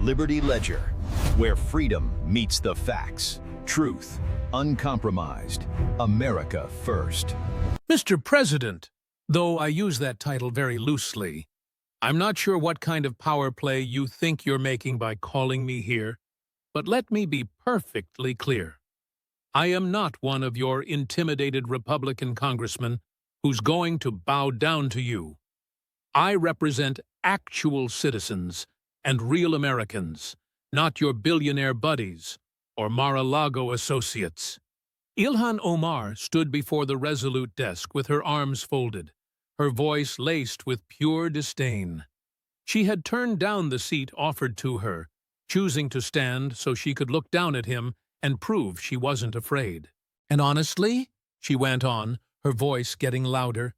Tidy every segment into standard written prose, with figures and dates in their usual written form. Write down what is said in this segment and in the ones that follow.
Liberty Ledger, where freedom meets the facts. Truth, uncompromised. America first. Mr. President, though I use that title very loosely, I'm not sure what kind of power play you think you're making by calling me here, but let me be perfectly clear. I am not one of your intimidated Republican congressmen who's going to bow down to you. I represent actual citizens and real Americans, not your billionaire buddies or Mar-a-Lago associates. Ilhan Omar stood before the resolute desk with her arms folded, her voice laced with pure disdain. She had turned down the seat offered to her, choosing to stand so she could look down at him and prove she wasn't afraid. And honestly, she went on, her voice getting louder,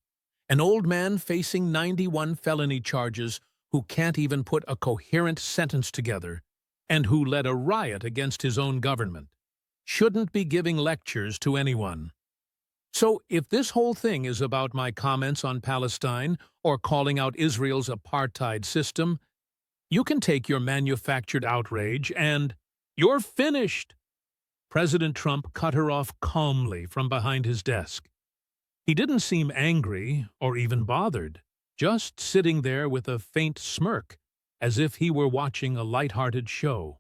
an old man facing 91 felony charges who can't even put a coherent sentence together and who led a riot against his own government shouldn't be giving lectures to anyone. So if this whole thing is about my comments on Palestine or calling out Israel's apartheid system, you can take your manufactured outrage and you're finished. President Trump cut her off calmly from behind his desk. He didn't seem angry or even bothered, just sitting there with a faint smirk, as if he were watching a light-hearted show.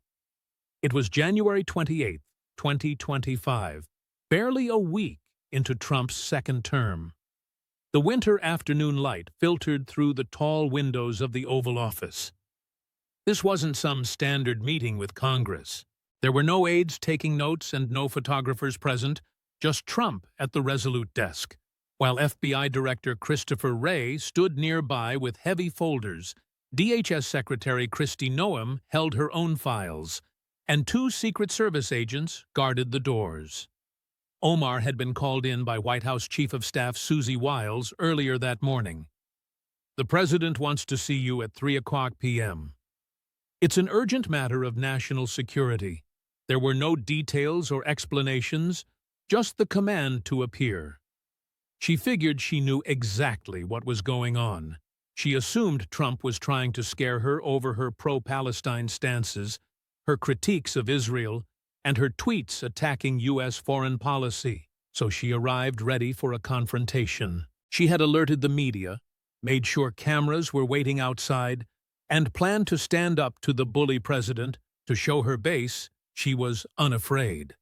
It was January 28th, 2025, barely a week into Trump's second term. The winter afternoon light filtered through the tall windows of the Oval Office. This wasn't some standard meeting with Congress. There were no aides taking notes and no photographers present, just Trump at the resolute desk, while FBI Director Christopher Wray stood nearby with heavy folders. DHS Secretary Kristi Noem held her own files, and 2 Secret Service agents guarded the doors. Omar had been called in by White House Chief of Staff Susie Wiles earlier that morning. "The President wants to see you at 3:00 p.m. It's an urgent matter of national security." There were no details or explanations, just the command to appear. She figured she knew exactly what was going on. She assumed Trump was trying to scare her over her pro-Palestine stances, her critiques of Israel, and her tweets attacking U.S. foreign policy, so she arrived ready for a confrontation. She had alerted the media, made sure cameras were waiting outside, and planned to stand up to the bully president to show her base she was unafraid.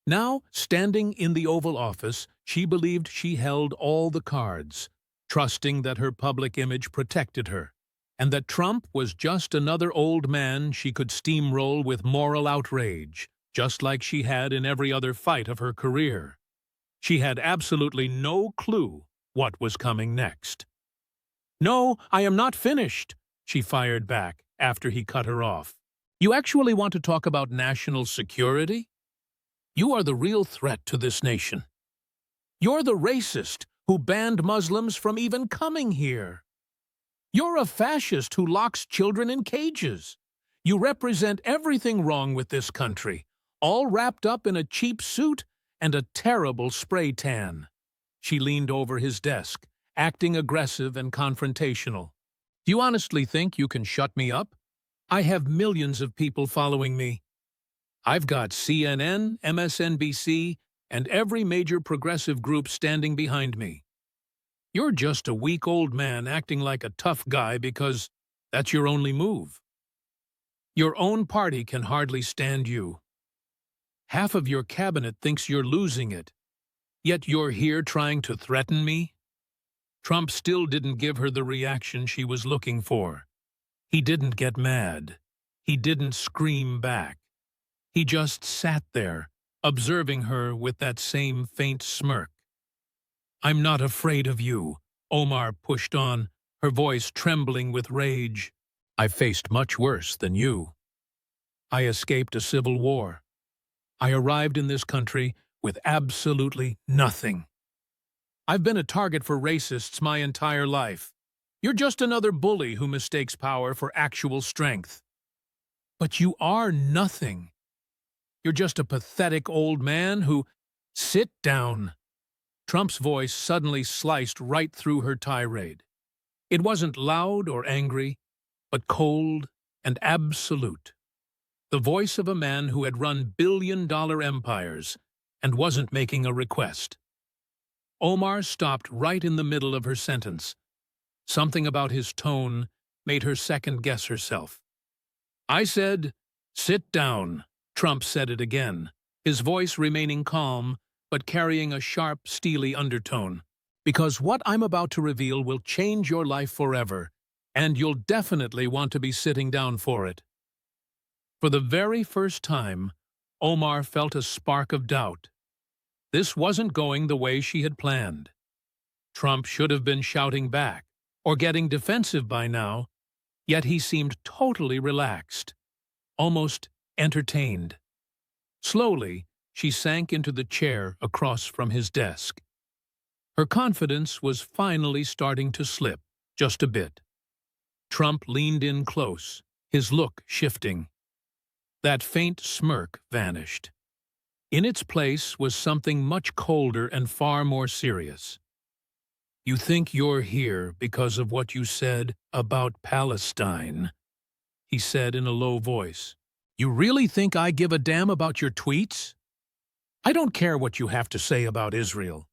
Now, standing in the Oval Office, she believed she held all the cards, trusting that her public image protected her, and that Trump was just another old man she could steamroll with moral outrage, just like she had in every other fight of her career. She had absolutely no clue what was coming next. "No, I am not finished," she fired back after he cut her off. "You actually want to talk about national security? You are the real threat to this nation. You're the racist who banned Muslims from even coming here. You're a fascist who locks children in cages. You represent everything wrong with this country, all wrapped up in a cheap suit and a terrible spray tan." She leaned over his desk, acting aggressive and confrontational. "Do you honestly think you can shut me up? I have millions of people following me. I've got CNN, MSNBC, and every major progressive group standing behind me. You're just a weak old man acting like a tough guy because that's your only move. Your own party can hardly stand you. Half of your cabinet thinks you're losing it, yet you're here trying to threaten me." Trump still didn't give her the reaction she was looking for. He didn't get mad. He didn't scream back. He just sat there, observing her with that same faint smirk. "I'm not afraid of you," Omar pushed on, her voice trembling with rage. "I've faced much worse than you. I escaped a civil war. I arrived in this country with absolutely nothing. I've been a target for racists my entire life. You're just another bully who mistakes power for actual strength. But you are nothing. You're just a pathetic old man who—" "Sit down." Trump's voice suddenly sliced right through her tirade. It wasn't loud or angry, but cold and absolute. The voice of a man who had run billion-dollar empires and wasn't making a request. Omar stopped right in the middle of her sentence. Something about his tone made her second-guess herself. "I said, sit down." Trump said it again, his voice remaining calm but carrying a sharp, steely undertone. "Because what I'm about to reveal will change your life forever, and you'll definitely want to be sitting down for it." For the very first time, Omar felt a spark of doubt. This wasn't going the way she had planned. Trump should have been shouting back, or getting defensive by now, yet he seemed totally relaxed, almost entertained. Slowly, she sank into the chair across from his desk. Her confidence was finally starting to slip, just a bit. Trump leaned in close, his look shifting. That faint smirk vanished. In its place was something much colder and far more serious. "You think you're here because of what you said about Palestine," he said in a low voice. "You really think I give a damn about your tweets? I don't care what you have to say about Israel.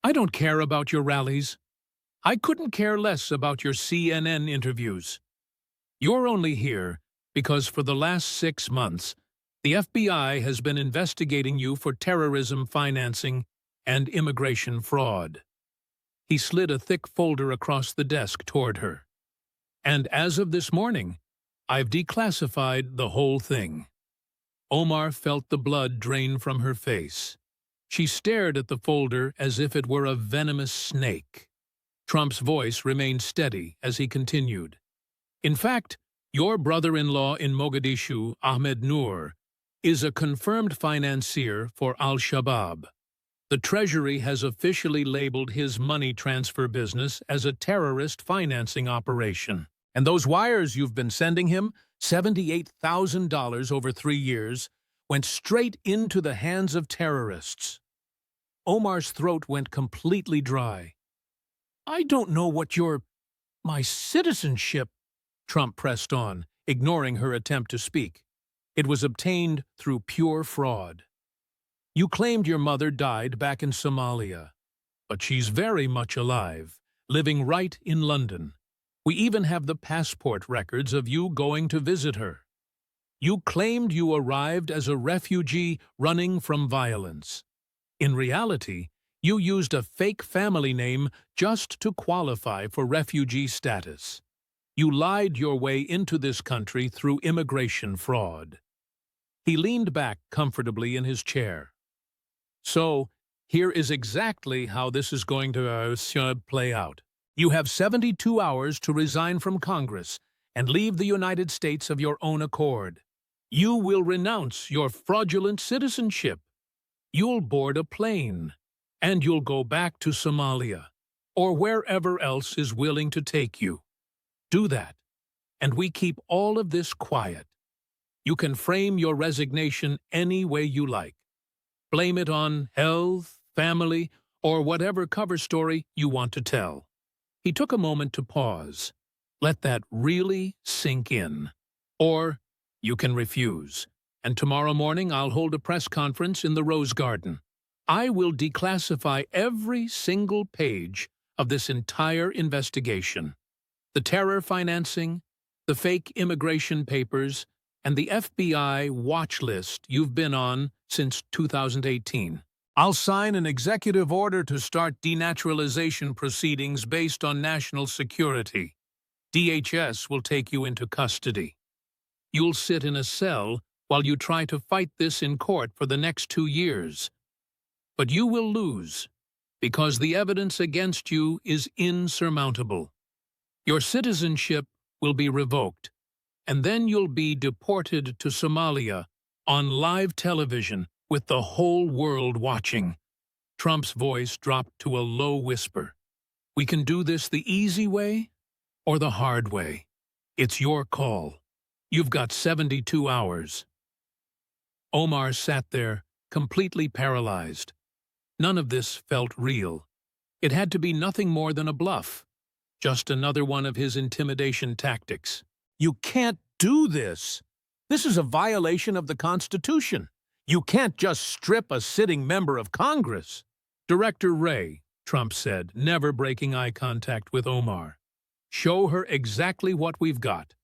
I don't care about your rallies. I couldn't care less about your CNN interviews. You're only here because for the last 6 months, the FBI has been investigating you for terrorism financing and immigration fraud." He slid a thick folder across the desk toward her. "And as of this morning, I've declassified the whole thing." Omar felt the blood drain from her face. She stared at the folder as if it were a venomous snake. Trump's voice remained steady as he continued. "In fact, your brother-in-law in Mogadishu, Ahmed Noor, is a confirmed financier for Al-Shabaab. The Treasury has officially labeled his money transfer business as a terrorist financing operation. And those wires you've been sending him, $78,000 over 3 years, went straight into the hands of terrorists." Omar's throat went completely dry. "I don't know what my citizenship," Trump pressed on, ignoring her attempt to speak. "It was obtained through pure fraud. You claimed your mother died back in Somalia, but she's very much alive, living right in London. We even have the passport records of you going to visit her. You claimed you arrived as a refugee running from violence. In reality, you used a fake family name just to qualify for refugee status. You lied your way into this country through immigration fraud." He leaned back comfortably in his chair. "So, here is exactly how this is going to play out. You have 72 hours to resign from Congress and leave the United States of your own accord. You will renounce your fraudulent citizenship. You'll board a plane, and you'll go back to Somalia, or wherever else is willing to take you. Do that, and we keep all of this quiet. You can frame your resignation any way you like. Blame it on health, family, or whatever cover story you want to tell." He took a moment to pause. Let that really sink in. "Or you can refuse, and tomorrow morning I'll hold a press conference in the Rose Garden. I will declassify every single page of this entire investigation. The terror financing, the fake immigration papers, and the FBI watch list you've been on since 2018. I'll sign an executive order to start denaturalization proceedings based on national security. DHS will take you into custody. You'll sit in a cell while you try to fight this in court for the next 2 years. But you will lose, because the evidence against you is insurmountable. Your citizenship will be revoked, and then you'll be deported to Somalia on live television with the whole world watching." Trump's voice dropped to a low whisper. "We can do this the easy way or the hard way. It's your call. You've got 72 hours. Omar sat there, completely paralyzed. None of this felt real. It had to be nothing more than a bluff, just another one of his intimidation tactics. "You can't do this. This is a violation of the Constitution. You can't just strip a sitting member of Congress. Director Ray, Trump said, never breaking eye contact with Omar. Show her exactly what we've got,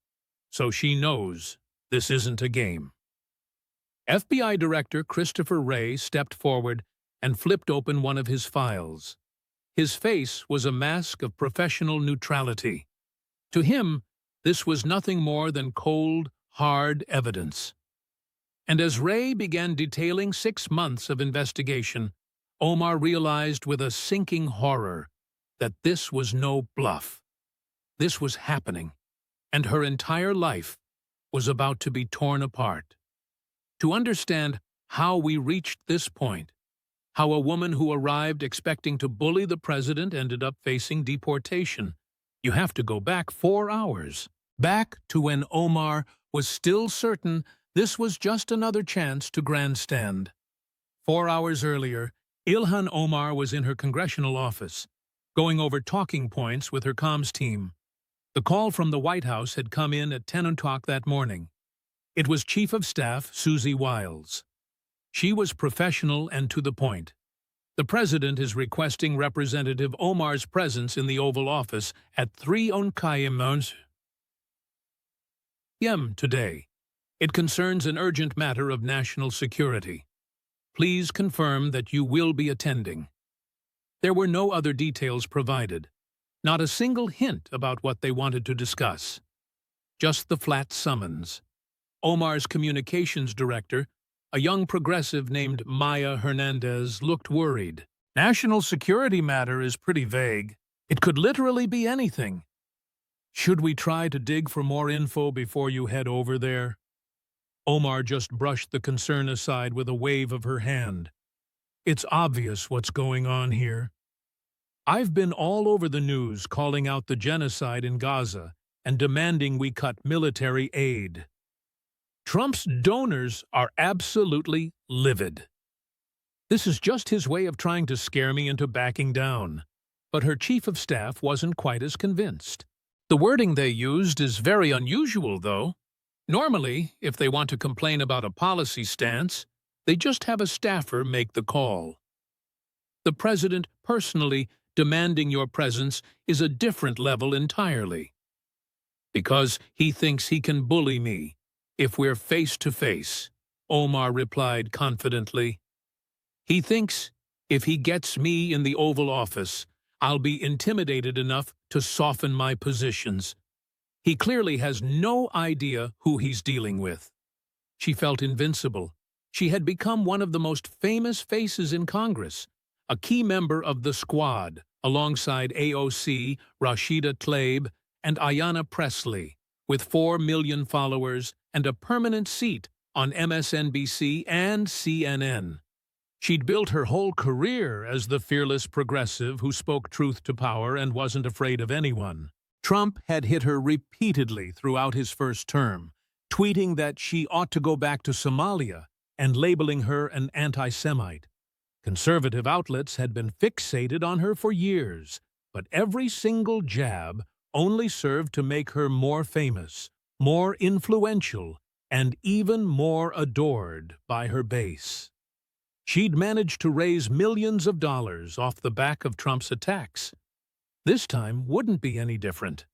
so she knows this isn't a game. FBI Director Christopher Wray stepped forward and flipped open one of his files. His face was a mask of professional neutrality. To him, this was nothing more than cold, hard evidence. And as Wray began detailing 6 months of investigation, Omar realized with a sinking horror that this was no bluff. This was happening, and her entire life was about to be torn apart. To understand how we reached this point, how a woman who arrived expecting to bully the president ended up facing deportation, you have to go back 4 hours. Back to when Omar was still certain this was just another chance to grandstand. 4 hours earlier, Ilhan Omar was in her congressional office, going over talking points with her comms team. The call from the White House had come in at 10 o'clock that morning. It was Chief of Staff Susie Wiles. She was professional and to the point. The president is requesting Representative Omar's presence in the Oval Office at 3 p.m. today. It concerns an urgent matter of national security. Please confirm that you will be attending. There were no other details provided, not a single hint about what they wanted to discuss. Just the flat summons. Omar's communications director, a young progressive named Maya Hernandez, looked worried. National security matter is pretty vague. It could literally be anything. Should we try to dig for more info before you head over there? Omar just brushed the concern aside with a wave of her hand. It's obvious what's going on here. I've been all over the news calling out the genocide in Gaza and demanding we cut military aid. Trump's donors are absolutely livid. This is just his way of trying to scare me into backing down. But her chief of staff wasn't quite as convinced. The wording they used is very unusual, though. Normally, if they want to complain about a policy stance, they just have a staffer make the call. The president personally demanding your presence is a different level entirely. Because he thinks he can bully me if we're face to face, Omar replied confidently. He thinks if he gets me in the Oval Office, I'll be intimidated enough to soften my positions. He clearly has no idea who he's dealing with. She felt invincible. She had become one of the most famous faces in Congress, a key member of the squad, alongside AOC, Rashida Tlaib, and Ayanna Pressley, with 4 million followers and a permanent seat on MSNBC and CNN. She'd built her whole career as the fearless progressive who spoke truth to power and wasn't afraid of anyone. Trump had hit her repeatedly throughout his first term, tweeting that she ought to go back to Somalia and labeling her an anti-Semite. Conservative outlets had been fixated on her for years, but every single jab only served to make her more famous, more influential, and even more adored by her base. She'd managed to raise millions of dollars off the back of Trump's attacks. This time wouldn't be any different.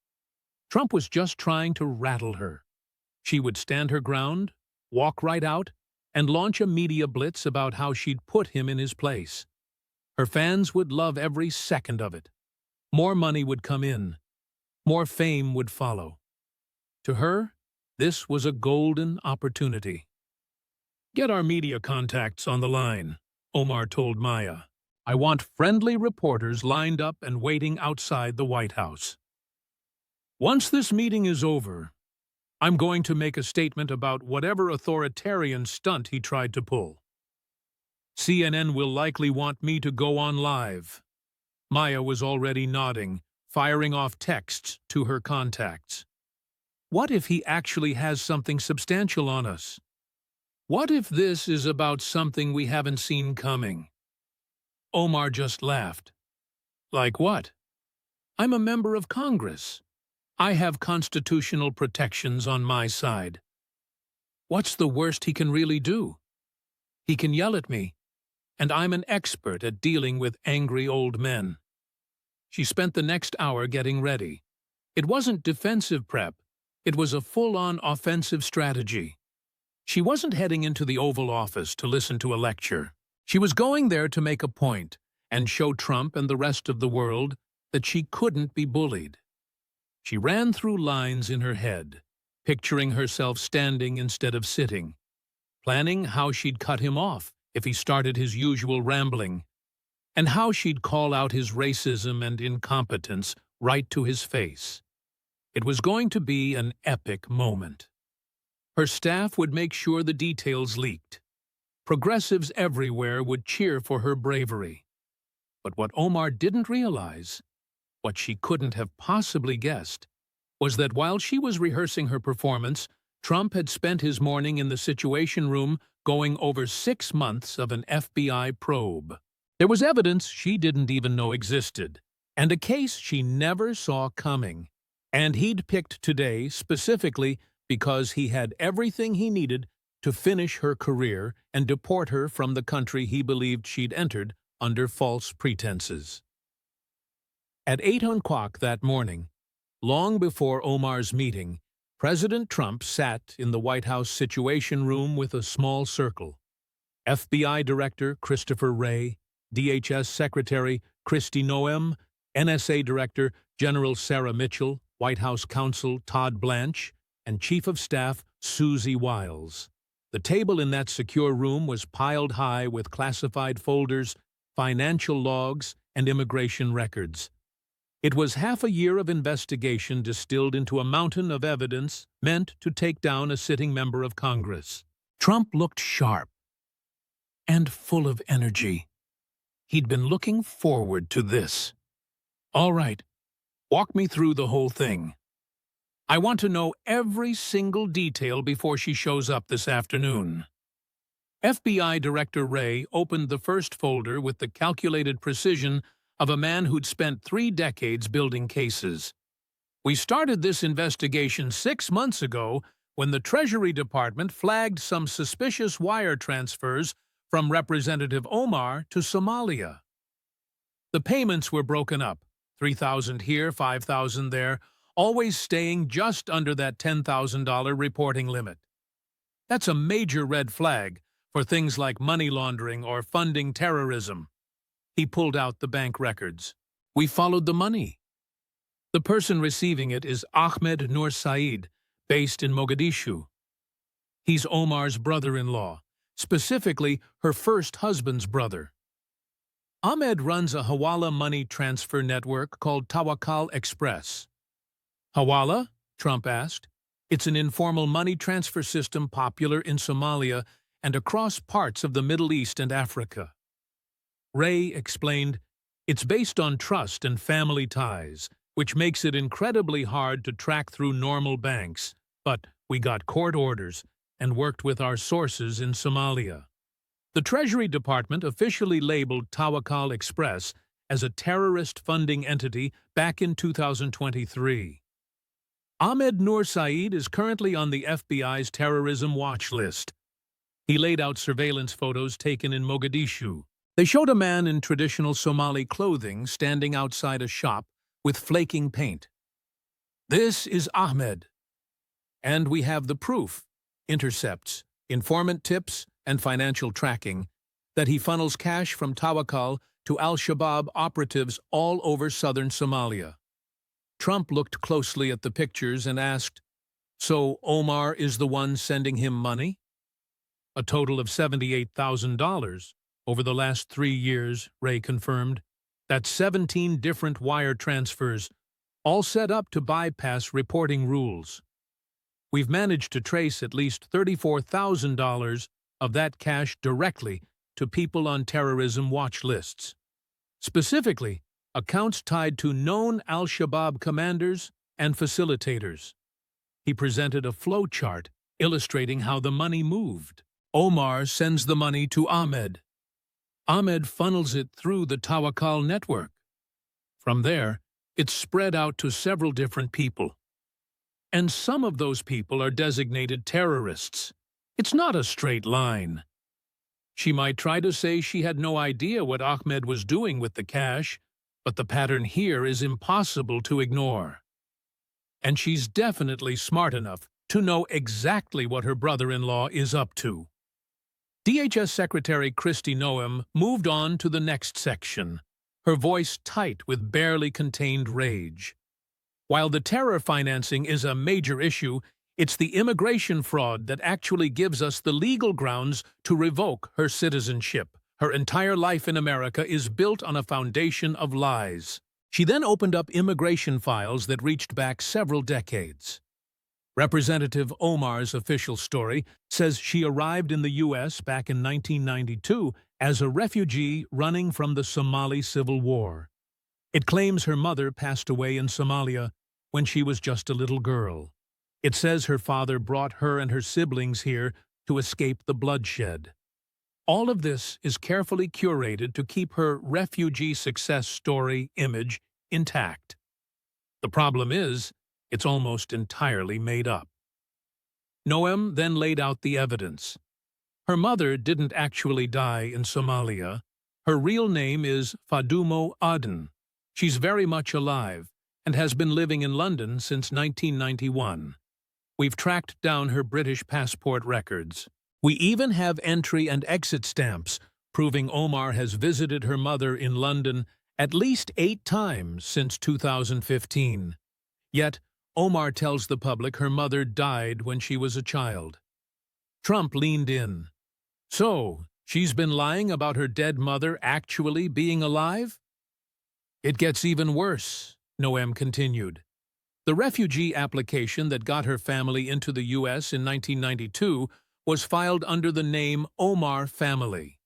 Trump was just trying to rattle her. She would stand her ground, walk right out, and launch a media blitz about how she'd put him in his place. Her fans would love every second of it. More money would come in. More fame would follow. To her, this was a golden opportunity. Get our media contacts on the line, Omar told Maya. I want friendly reporters lined up and waiting outside the White House. Once this meeting is over, I'm going to make a statement about whatever authoritarian stunt he tried to pull. CNN will likely want me to go on live. Maya was already nodding, firing off texts to her contacts. What if he actually has something substantial on us? What if this is about something we haven't seen coming? Omar just laughed. Like what? I'm a member of Congress. I have constitutional protections on my side. What's the worst he can really do? He can yell at me, and I'm an expert at dealing with angry old men. She spent the next hour getting ready. It wasn't defensive prep, it was a full-on offensive strategy. She wasn't heading into the Oval Office to listen to a lecture. She was going there to make a point and show Trump and the rest of the world that she couldn't be bullied. She ran through lines in her head, picturing herself standing instead of sitting, planning how she'd cut him off if he started his usual rambling, and how she'd call out his racism and incompetence right to his face. It was going to be an epic moment. Her staff would make sure the details leaked. Progressives everywhere would cheer for her bravery. But what Omar didn't realize, what she couldn't have possibly guessed, was that while she was rehearsing her performance, Trump had spent his morning in the Situation Room going over 6 months of an FBI probe. There was evidence she didn't even know existed, and a case she never saw coming. And he'd picked today specifically because he had everything he needed to finish her career and deport her from the country he believed she'd entered under false pretenses. At 8 o'clock that morning, long before Omar's meeting, President Trump sat in the White House Situation Room with a small circle. FBI Director Christopher Wray, DHS Secretary Kristi Noem, NSA Director General Sarah Mitchell, White House Counsel Todd Blanche, and Chief of Staff Susie Wiles. The table in that secure room was piled high with classified folders, financial logs, and immigration records. It was half a year of investigation distilled into a mountain of evidence meant to take down a sitting member of Congress. Trump looked sharp and full of energy. He'd been looking forward to this. All right, walk me through the whole thing. I want to know every single detail before she shows up this afternoon. FBI Director Wray opened the first folder with the calculated precision of a man who'd spent 3 decades building cases. We started this investigation 6 months ago when the Treasury Department flagged some suspicious wire transfers from Representative Omar to Somalia. The payments were broken up, $3,000 here, $5,000 there, always staying just under that $10,000 reporting limit. That's a major red flag for things like money laundering or funding terrorism. He pulled out the bank records. We followed the money. The person receiving it is Ahmed Nur Saeed, based in Mogadishu. He's Omar's brother-in-law, specifically her first husband's brother. Ahmed runs a Hawala money transfer network called Tawakkal Express. Hawala? Trump asked. It's an informal money transfer system popular in Somalia and across parts of the Middle East and Africa. Wray explained, it's based on trust and family ties, which makes it incredibly hard to track through normal banks, but we got court orders and worked with our sources in Somalia. The Treasury Department officially labeled Tawakkal Express as a terrorist funding entity back in 2023. Ahmed Nur Saeed is currently on the FBI's terrorism watch list. He laid out surveillance photos taken in Mogadishu. They showed a man in traditional Somali clothing standing outside a shop with flaking paint. This is Ahmed. And we have the proof, intercepts, informant tips, and financial tracking, that he funnels cash from Tawakkal to al-Shabaab operatives all over southern Somalia. Trump looked closely at the pictures and asked, so Omar is the one sending him money? A total of $78,000 over the last 3 years, Wray confirmed. That's 17 different wire transfers, all set up to bypass reporting rules. We've managed to trace at least $34,000 of that cash directly to people on terrorism watch lists. Specifically, accounts tied to known al-Shabaab commanders and facilitators. He presented a flow chart illustrating how the money moved. Omar sends the money to Ahmed. Ahmed funnels it through the Tawakkal network. From there, it's spread out to several different people. and some of those people are designated terrorists. It's not a straight line. She might try to say she had no idea what Ahmed was doing with the cash, but the pattern here is impossible to ignore. And she's definitely smart enough to know exactly what her brother-in-law is up to. DHS Secretary Kristi Noem moved on to the next section, her voice tight with barely contained rage. While the terror financing is a major issue, it's the immigration fraud that actually gives us the legal grounds to revoke her citizenship. Her entire life in America is built on a foundation of lies. She then opened up immigration files that reached back several decades. Representative Omar's official story says she arrived in the U.S. back in 1992 as a refugee running from the Somali Civil War. It claims her mother passed away in Somalia when she was just a little girl. It says her father brought her and her siblings here to escape the bloodshed. All of this is carefully curated to keep her refugee success story image intact. The problem is, it's almost entirely made up. Noem then laid out the evidence. Her mother didn't actually die in Somalia. Her real name is Fadumo Aden. She's very much alive and has been living in London since 1991. We've tracked down her British passport records. We even have entry and exit stamps proving Omar has visited her mother in London at least 8 times since 2015. Yet, Omar tells the public her mother died when she was a child. Trump leaned in. So, she's been lying about her dead mother actually being alive? It gets even worse, Noem continued. The refugee application that got her family into the U.S. in 1992 was filed under the name Omar family.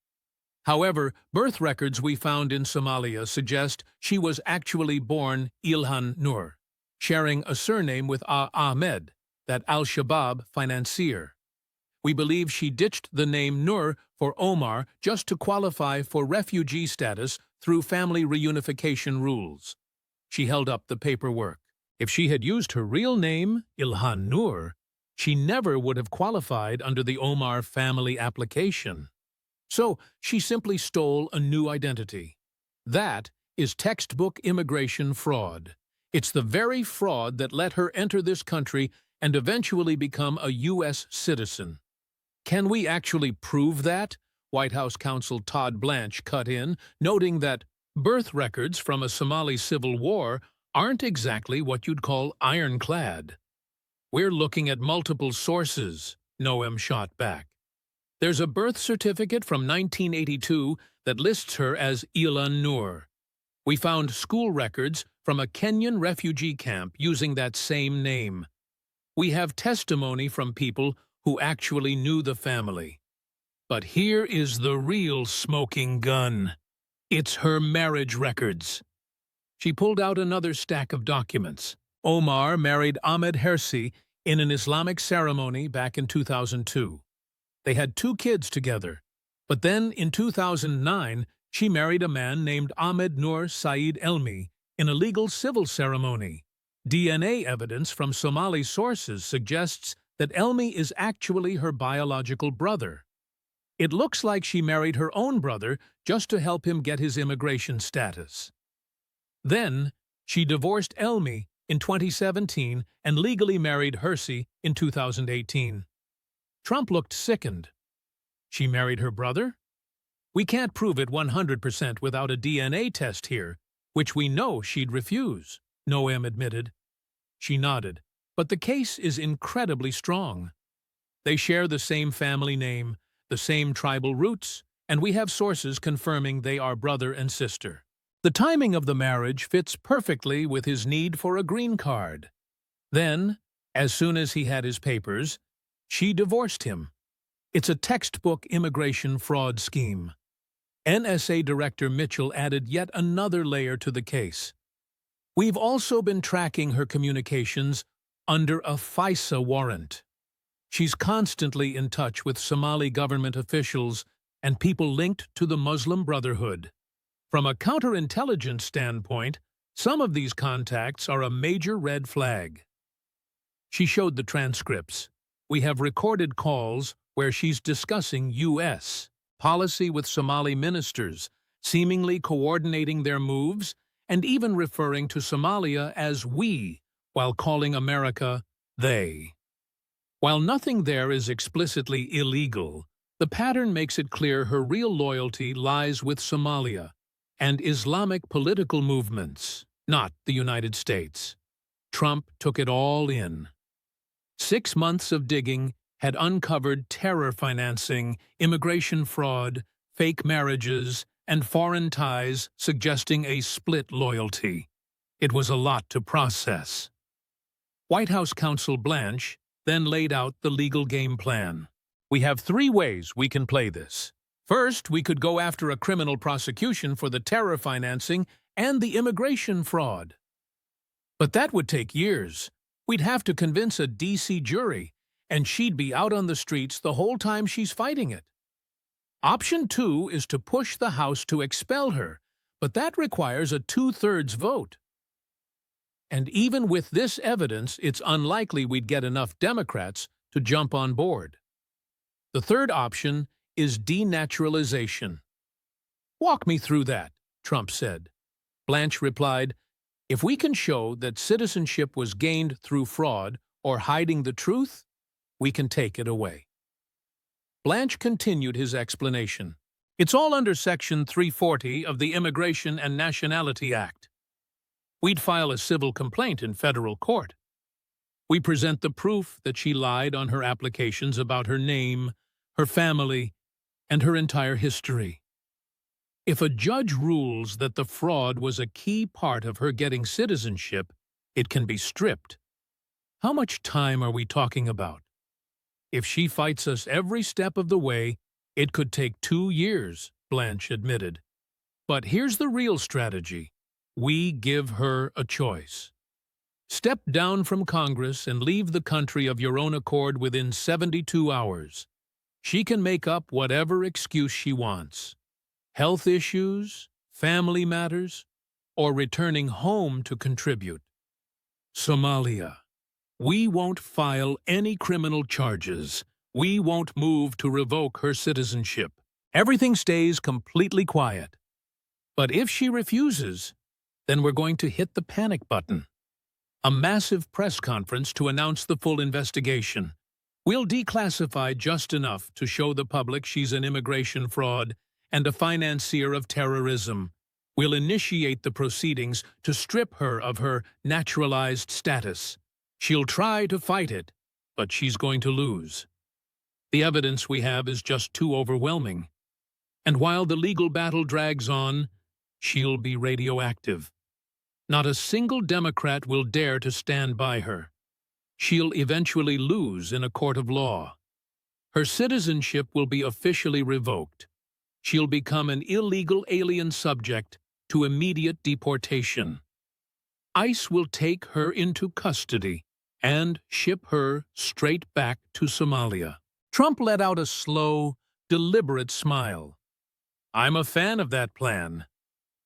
However, birth records we found in Somalia suggest she was actually born Ilhan Nur, sharing a surname with Ahmed, that al-Shabaab financier. We believe she ditched the name Nur for Omar just to qualify for refugee status through family reunification rules. She held up the paperwork. If she had used her real name, Ilhan Nur, she never would have qualified under the Omar family application. So she simply stole a new identity. That is textbook immigration fraud. It's the very fraud that let her enter this country and eventually become a U.S. citizen. Can we actually prove that? White House counsel Todd Blanche cut in, noting that birth records from a Somali civil war aren't exactly what you'd call ironclad. We're looking at multiple sources, Noem shot back. There's a birth certificate from 1982 that lists her as Ilhan Nur. We found school records from a Kenyan refugee camp using that same name. We have testimony from people who actually knew the family. But here is the real smoking gun. It's her marriage records. She pulled out another stack of documents. Omar married Ahmed Hersi in an Islamic ceremony back in 2002. They had 2 kids together. But then, in 2009, she married a man named Ahmed Nur Saeed Elmi in a legal civil ceremony. DNA evidence from Somali sources suggests that Elmi is actually her biological brother. It looks like she married her own brother just to help him get his immigration status. Then, she divorced Elmi in 2017 and legally married Hersi in 2018. Trump looked sickened. She married her brother? We can't prove it 100% without a DNA test here, which we know she'd refuse, Noem admitted. She nodded. But the case is incredibly strong. They share the same family name, the same tribal roots, and we have sources confirming they are brother and sister. The timing of the marriage fits perfectly with his need for a green card. Then, as soon as he had his papers, she divorced him. It's a textbook immigration fraud scheme. NSA Director Mitchell added yet another layer to the case. We've also been tracking her communications under a FISA warrant. She's constantly in touch with Somali government officials and people linked to the Muslim Brotherhood. From a counterintelligence standpoint, some of these contacts are a major red flag. She showed the transcripts. We have recorded calls where she's discussing U.S. policy with Somali ministers, seemingly coordinating their moves, and even referring to Somalia as we, while calling America they. While nothing there is explicitly illegal, the pattern makes it clear her real loyalty lies with Somalia and Islamic political movements, not the United States. Trump took it all in. 6 months of digging had uncovered terror financing, immigration fraud, fake marriages, and foreign ties suggesting a split loyalty. It was a lot to process. White House counsel Blanche then laid out the legal game plan. We have 3 ways we can play this. First, we could go after a criminal prosecution for the terror financing and the immigration fraud. But that would take years. We'd have to convince a D.C. jury, and she'd be out on the streets the whole time she's fighting it. Option 2 is to push the House to expel her, but that requires a 2/3 vote. And even with this evidence, it's unlikely we'd get enough Democrats to jump on board. The third option is denaturalization. Walk me through that, Trump said. Blanche replied, if we can show that citizenship was gained through fraud or hiding the truth, we can take it away. Blanche continued his explanation. It's all under Section 340 of the Immigration and Nationality Act. We'd file a civil complaint in federal court. We present the proof that she lied on her applications about her name, her family, and her entire history. If a judge rules that the fraud was a key part of her getting citizenship, it can be stripped. How much time are we talking about? If she fights us every step of the way, it could take 2 years, Blanche admitted. But here's the real strategy. We give her a choice. Step down from Congress and leave the country of your own accord within 72 hours. She can make up whatever excuse she wants. Health issues, family matters, or returning home to contribute. Somalia. We won't file any criminal charges. We won't move to revoke her citizenship. Everything stays completely quiet. But if she refuses, then we're going to hit the panic button. A massive press conference to announce the full investigation. We'll declassify just enough to show the public she's an immigration fraud and a financier of terrorism. We'll initiate the proceedings to strip her of her naturalized status. She'll try to fight it, but she's going to lose. The evidence we have is just too overwhelming. And while the legal battle drags on, she'll be radioactive. Not a single Democrat will dare to stand by her. She'll eventually lose in a court of law. Her citizenship will be officially revoked. She'll become an illegal alien subject to immediate deportation. ICE will take her into custody and ship her straight back to Somalia. Trump let out a slow, deliberate smile. I'm a fan of that plan.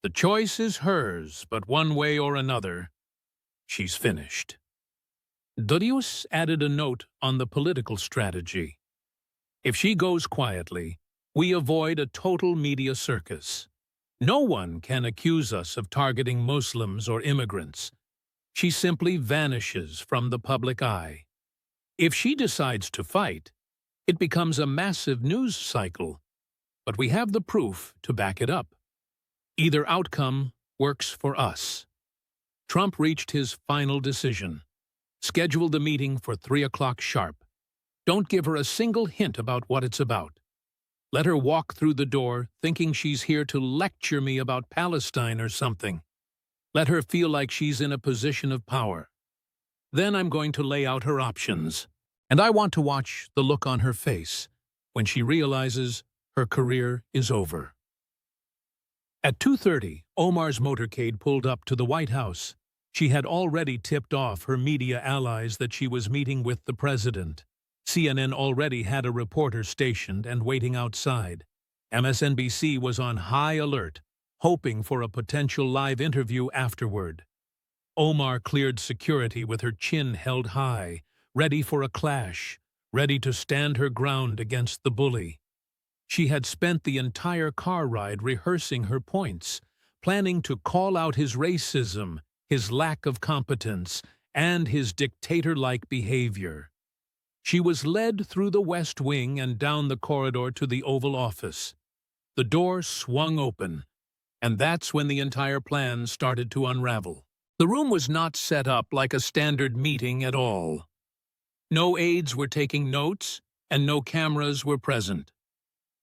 The choice is hers, but one way or another, she's finished. Darius added a note on the political strategy. If she goes quietly, we avoid a total media circus. No one can accuse us of targeting Muslims or immigrants. She simply vanishes from the public eye. If she decides to fight, it becomes a massive news cycle, but we have the proof to back it up. Either outcome works for us. Trump reached his final decision. Schedule the meeting for 3 o'clock sharp. Don't give her a single hint about what it's about. Let her walk through the door thinking she's here to lecture me about Palestine or something. Let her feel like she's in a position of power. Then I'm going to lay out her options. And I want to watch the look on her face when she realizes her career is over. At 2:30, Omar's motorcade pulled up to the White House. She had already tipped off her media allies that she was meeting with the president. CNN already had a reporter stationed and waiting outside. MSNBC was on high alert, hoping for a potential live interview afterward. Omar cleared security with her chin held high, ready for a clash, ready to stand her ground against the bully. She had spent the entire car ride rehearsing her points, planning to call out his racism, his lack of competence, and his dictator-like behavior. She was led through the West Wing and down the corridor to the Oval Office. The door swung open, and that's when the entire plan started to unravel. The room was not set up like a standard meeting at all. No aides were taking notes, and no cameras were present.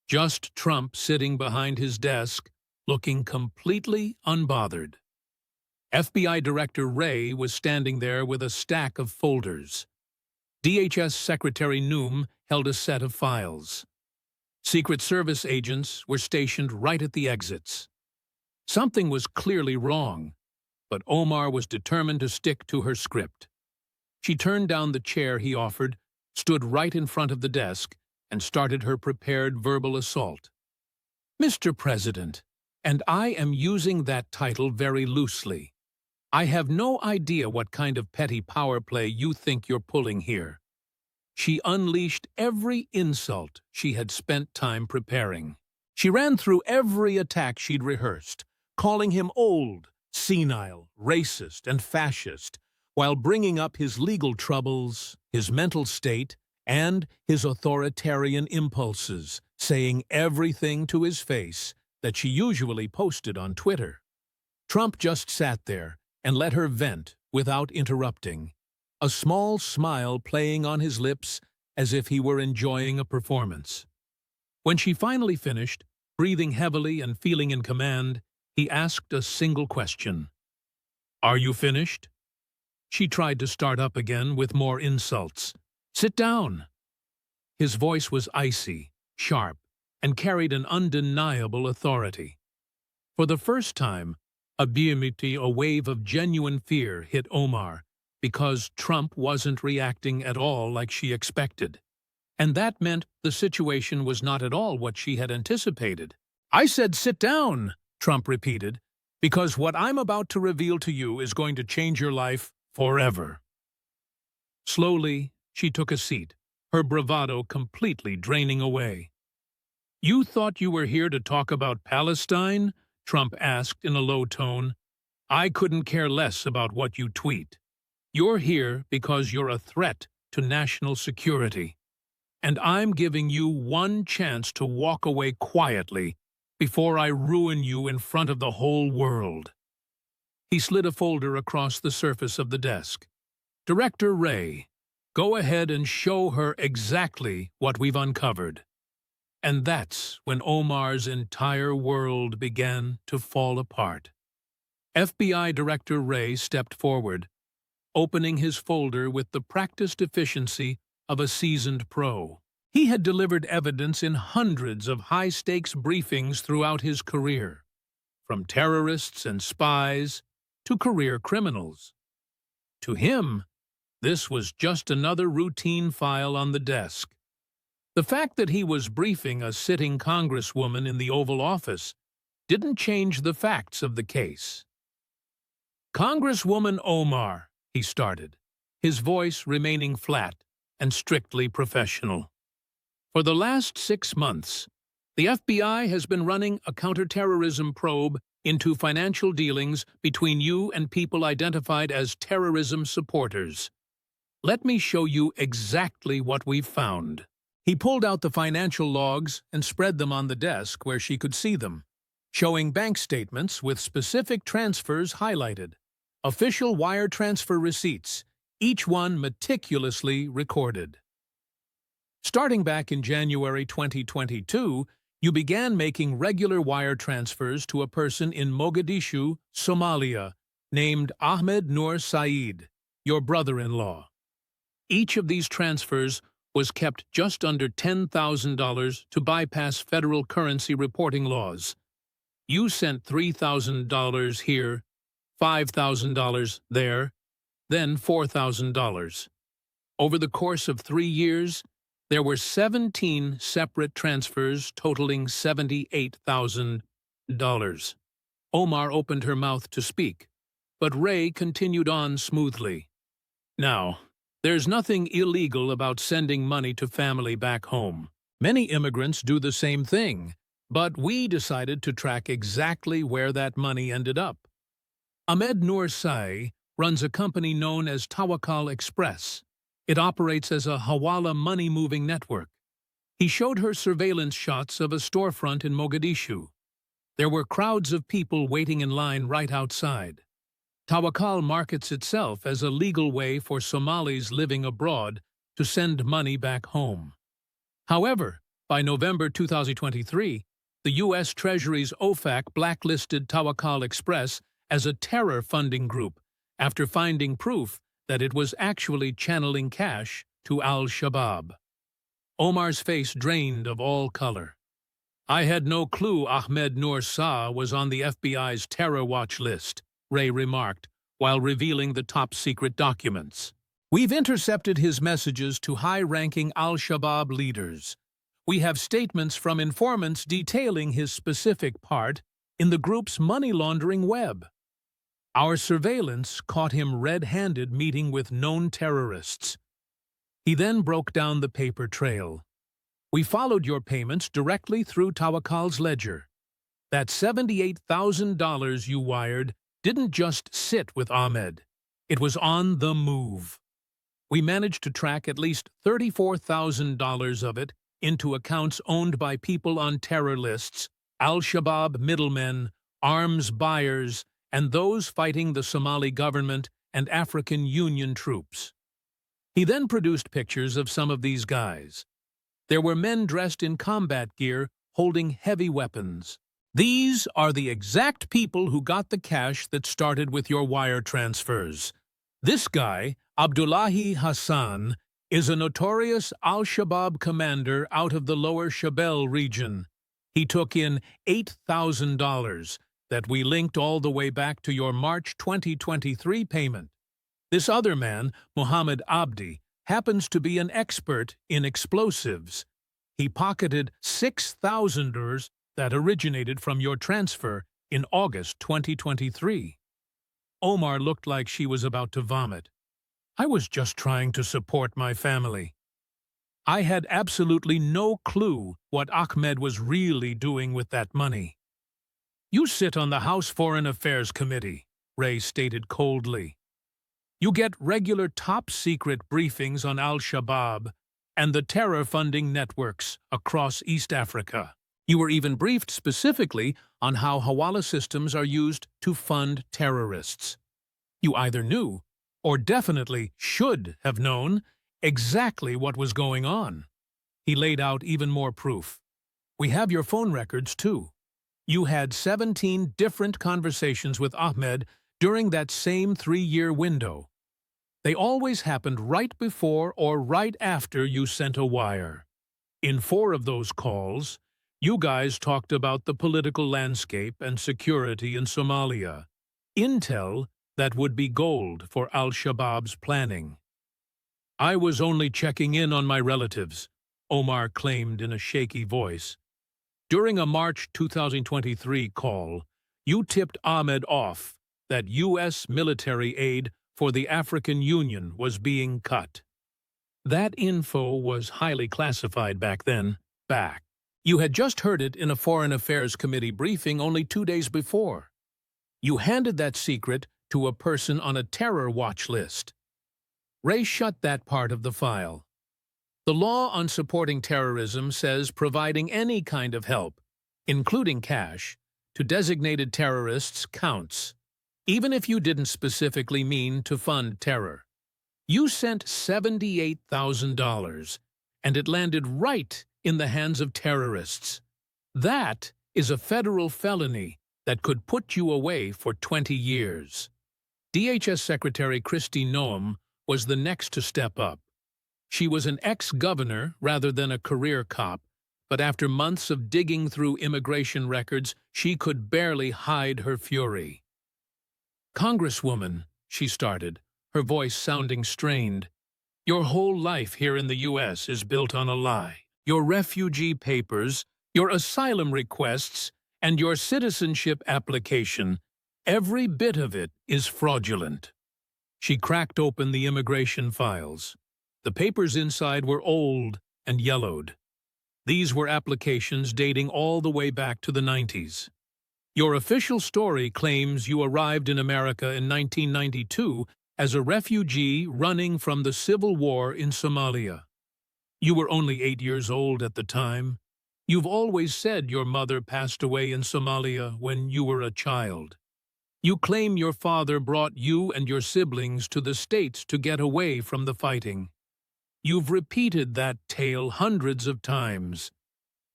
Just Trump sitting behind his desk, looking completely unbothered. FBI Director Wray was standing there with a stack of folders. DHS Secretary Noom held a set of files. Secret Service agents were stationed right at the exits. Something was clearly wrong, but Omar was determined to stick to her script. She turned down the chair he offered, stood right in front of the desk, and started her prepared verbal assault. "Mr. President, and I am using that title very loosely. I have no idea what kind of petty power play you think you're pulling here." She unleashed every insult she had spent time preparing. She ran through every attack she'd rehearsed, calling him old, senile, racist, and fascist, while bringing up his legal troubles, his mental state, and his authoritarian impulses, saying everything to his face that she usually posted on Twitter. Trump just sat there and let her vent without interrupting, a small smile playing on his lips as if he were enjoying a performance. When she finally finished, breathing heavily and feeling in command, he asked a single question. "Are you finished?" She tried to start up again with more insults. "Sit down." His voice was icy, sharp, and carried an undeniable authority. For the first time, a wave of genuine fear hit Omar, because Trump wasn't reacting at all like she expected. And that meant the situation was not at all what she had anticipated. "I said sit down," Trump repeated, "because what I'm about to reveal to you is going to change your life forever." Slowly, she took a seat, her bravado completely draining away. "You thought you were here to talk about Palestine?" Trump asked in a low tone. "I couldn't care less about what you tweet. You're here because you're a threat to national security. And I'm giving you one chance to walk away quietly before I ruin you in front of the whole world." He slid a folder across the surface of the desk. "Director Wray, go ahead and show her exactly what we've uncovered." And that's when Omar's entire world began to fall apart. FBI Director Wray stepped forward, opening his folder with the practiced efficiency of a seasoned pro. He had delivered evidence in hundreds of high-stakes briefings throughout his career, from terrorists and spies to career criminals. To him, this was just another routine file on the desk. The fact that he was briefing a sitting congresswoman in the Oval Office didn't change the facts of the case. "Congresswoman Omar," he started, his voice remaining flat and strictly professional. "For the last 6 months, the FBI has been running a counterterrorism probe into financial dealings between you and people identified as terrorism supporters. Let me show you exactly what we've found." He pulled out the financial logs and spread them on the desk where she could see them, showing bank statements with specific transfers highlighted, official wire transfer receipts, each one meticulously recorded. Starting back in January 2022, you began making regular wire transfers to a person in Mogadishu, Somalia, named Ahmed Noor Saeed, your brother-in-law. Each of these transfers was kept just under $10,000 to bypass federal currency reporting laws. You sent $3,000 here, $5,000 there, then $4,000. Over the course of 3 years, there were 17 separate transfers totaling $78,000. Omar opened her mouth to speak, but Wray continued on smoothly. "Now, There's nothing illegal about sending money to family back home. Many immigrants do the same thing, but we decided to track exactly where that money ended up. Ahmed Noor Sai runs a company known as Tawakkal Express. It operates as a Hawala money-moving network. He showed her surveillance shots of a storefront in Mogadishu. There were crowds of people waiting in line right outside. Tawakkal markets itself as a legal way for Somalis living abroad to send money back home. However, by November 2023, the U.S. Treasury's OFAC blacklisted Tawakkal Express as a terror funding group after finding proof that it was actually channeling cash to Al-Shabaab. Omar's face drained of all color. I had no clue Ahmed Noor Sa was on the FBI's terror watch list, Ray remarked, while revealing the top-secret documents. We've intercepted his messages to high-ranking Al-Shabaab leaders. We have statements from informants detailing his specific part in the group's money-laundering web. Our surveillance caught him red-handed meeting with known terrorists. He then broke down the paper trail. We followed your payments directly through Tawakkal's ledger. That $78,000 you wired didn't just sit with Ahmed. It was on the move. We managed to track at least $34,000 of it into accounts owned by people on terror lists, Al-Shabaab middlemen, arms buyers, and those fighting the Somali government and African Union troops. He then produced pictures of some of these guys. There were men dressed in combat gear holding heavy weapons. These are the exact people who got the cash that started with your wire transfers. This guy, Abdullahi Hassan, is a notorious Al-Shabaab commander out of the lower Shabelle region. He took in $8,000 that we linked all the way back to your March 2023 payment. This other man, Muhammad Abdi, happens to be an expert in explosives. He pocketed $6,000 that originated from your transfer in August 2023. Omar looked like she was about to vomit. I was just trying to support my family. I had absolutely no clue what Ahmed was really doing with that money. You sit on the House Foreign Affairs Committee, Ray stated coldly. You get regular top-secret briefings on Al-Shabaab and the terror-funding networks across East Africa. You were even briefed specifically on how Hawala systems are used to fund terrorists. You either knew, or definitely should have known, exactly what was going on. He laid out even more proof. We have your phone records, too. You had 17 different conversations with Ahmed during that same 3-year window. They always happened right before or right after you sent a wire. In 4 of those calls, you guys talked about the political landscape and security in Somalia. Intel that would be gold for Al-Shabaab's planning. I was only checking in on my relatives, Omar claimed in a shaky voice. During a March 2023 call, you tipped Ahmed off that U.S. military aid for the African Union was being cut. That info was highly classified back then. You had just heard it in a Foreign Affairs Committee briefing only 2 days before. You handed that secret to a person on a terror watch list. Ray shut that part of the file. The law on supporting terrorism says providing any kind of help, including cash, to designated terrorists counts, even if you didn't specifically mean to fund terror. You sent $78,000, and it landed right in the hands of terrorists. That is a federal felony that could put you away for 20 years. DHS Secretary Kristi Noem was the next to step up. She was an ex-governor rather than a career cop, but after months of digging through immigration records, she could barely hide her fury. Congresswoman, she started, her voice sounding strained, your whole life here in the U.S. is built on a lie. Your refugee papers, your asylum requests, and your citizenship application, every bit of it is fraudulent. She cracked open the immigration files. The papers inside were old and yellowed. These were applications dating all the way back to the 90s. Your official story claims you arrived in America in 1992 as a refugee running from the civil war in Somalia. You were only 8 years old at the time. You've always said your mother passed away in Somalia when you were a child. You claim your father brought you and your siblings to the States to get away from the fighting. You've repeated that tale hundreds of times.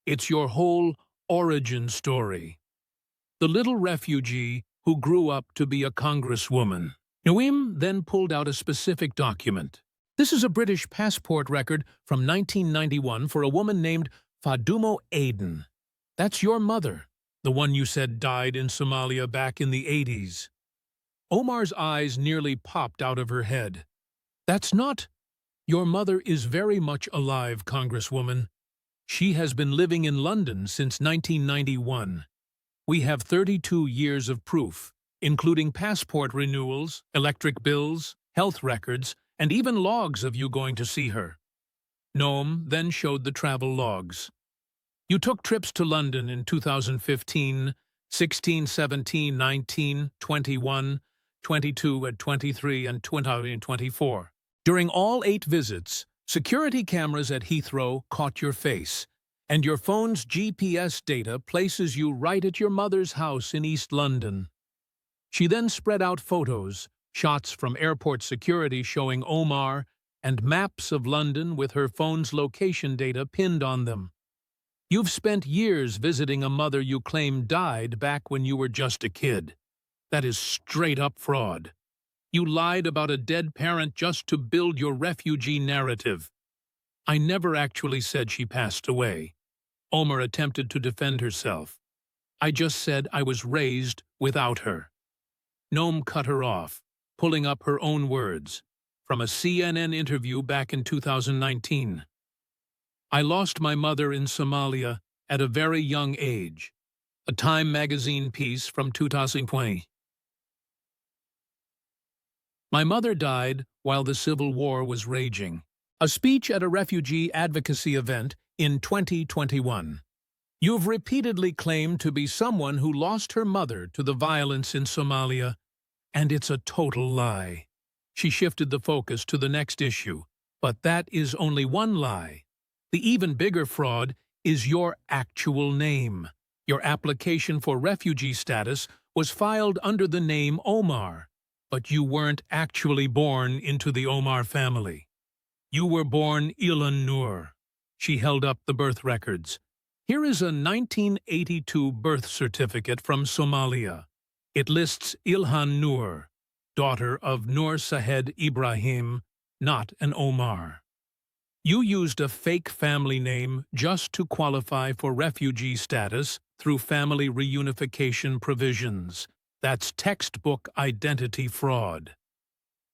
It's your whole origin story. The little refugee who grew up to be a congresswoman. Noem then pulled out a specific document. This is a British passport record from 1991 for a woman named Fadumo Aden. That's your mother, the one you said died in Somalia back in the 80s. Omar's eyes nearly popped out of her head. That's not. Your mother is very much alive, Congresswoman. She has been living in London since 1991. We have 32 years of proof, including passport renewals, electric bills, health records, and even logs of you going to see her. Noam then showed the travel logs. You took trips to London in 2015, 16, 17, 19, 21, 22, and 23, and 2024. During all 8 visits, security cameras at Heathrow caught your face, and your phone's GPS data places you right at your mother's house in East London. She then spread out photos, shots from airport security showing Omar, and maps of London with her phone's location data pinned on them. You've spent years visiting a mother you claim died back when you were just a kid. That is straight-up fraud. You lied about a dead parent just to build your refugee narrative. I never actually said she passed away. Omar attempted to defend herself. I just said I was raised without her. Noam cut her off, pulling up her own words from a CNN interview back in 2019. I lost my mother in Somalia at a very young age. A Time magazine piece from 2020. My mother died while the Civil War was raging. A speech at a refugee advocacy event in 2021. You've repeatedly claimed to be someone who lost her mother to the violence in Somalia, and it's a total lie. She shifted the focus to the next issue, but that is only one lie. The even bigger fraud is your actual name. Your application for refugee status was filed under the name Omar, but you weren't actually born into the Omar family. You were born Ilhan Noor. She held up the birth records. Here is a 1982 birth certificate from Somalia. It lists Ilhan Noor, daughter of Noor Sahed Ibrahim, not an Omar. You used a fake family name just to qualify for refugee status through family reunification provisions. That's textbook identity fraud.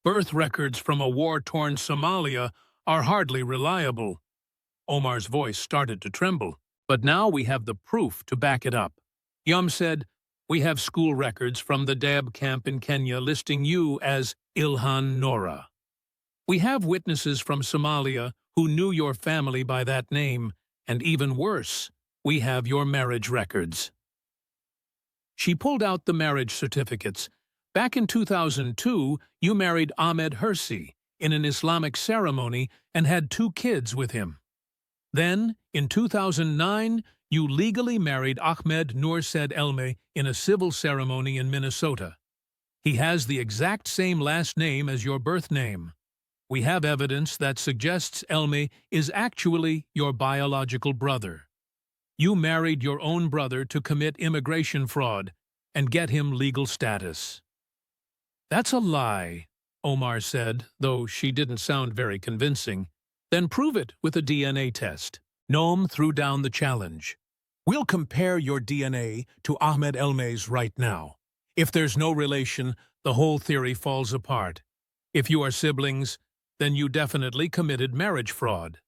Birth records from a war-torn Somalia are hardly reliable. Omar's voice started to tremble, but now we have the proof to back it up. Yum said, we have school records from the Dab camp in Kenya listing you as Ilhan Nora. We have witnesses from Somalia who knew your family by that name, and even worse, we have your marriage records. She pulled out the marriage certificates. Back in 2002, you married Ahmed Hersi in an Islamic ceremony and had 2 kids with him. Then, in 2009, you legally married Ahmed Noursed Elme in a civil ceremony in Minnesota. He has the exact same last name as your birth name. We have evidence that suggests Elme is actually your biological brother. You married your own brother to commit immigration fraud and get him legal status. That's a lie, Omar said, though she didn't sound very convincing. Then prove it with a DNA test. Noam threw down the challenge. We'll compare your DNA to Ahmed Elme's right now. If there's no relation, the whole theory falls apart. If you are siblings, then you definitely committed marriage fraud.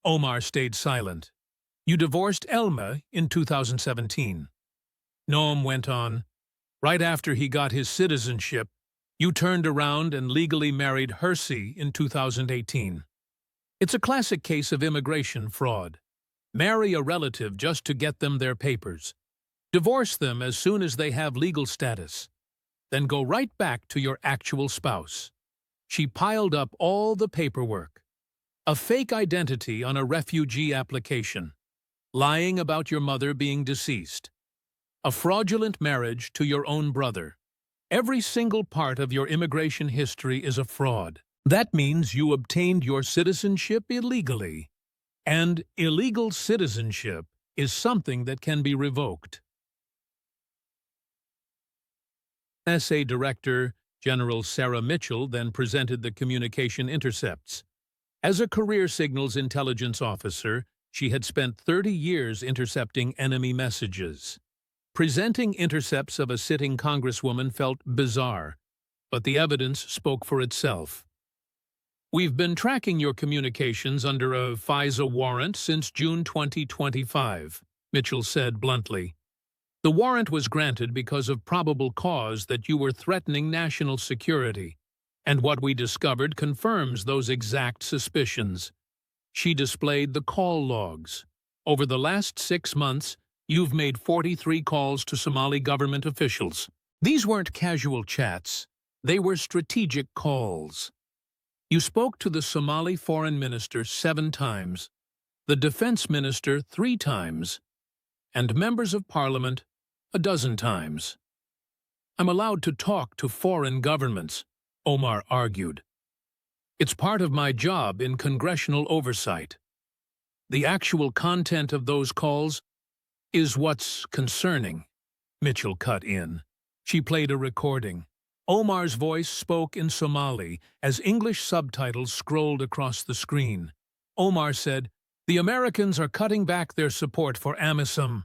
Omar stayed silent. You divorced Elma in 2017. Noam went on. Right after he got his citizenship, You turned around and legally married Hersey in 2018. It's a classic case of immigration fraud. Marry a relative just to get them their papers. Divorce them as soon as they have legal status. Then go right back to your actual spouse. She piled up all the paperwork. A fake identity on a refugee application. Lying about your mother being deceased. A fraudulent marriage to your own brother. Every single part of your immigration history is a fraud. That means you obtained your citizenship illegally. And illegal citizenship is something that can be revoked. NSA Director General Sarah Mitchell then presented the communication intercepts. As a career signals intelligence officer, she had spent 30 years intercepting enemy messages. Presenting intercepts of a sitting congresswoman felt bizarre, but the evidence spoke for itself. We've been tracking your communications under a FISA warrant since June 2025, Mitchell said bluntly. The warrant was granted because of probable cause that you were threatening national security, and what we discovered confirms those exact suspicions. She displayed the call logs. Over the last 6 months, you've made 43 calls to Somali government officials. These weren't casual chats. They were strategic calls. You spoke to the Somali foreign minister 7 times, the defense minister 3 times, and members of parliament 12 times. I'm allowed to talk to foreign governments, Omar argued. It's part of my job in congressional oversight. The actual content of those calls is what's concerning, Mitchell cut in. She played a recording. Omar's voice spoke in Somali as English subtitles scrolled across the screen. Omar said, "The Americans are cutting back their support for AMISOM.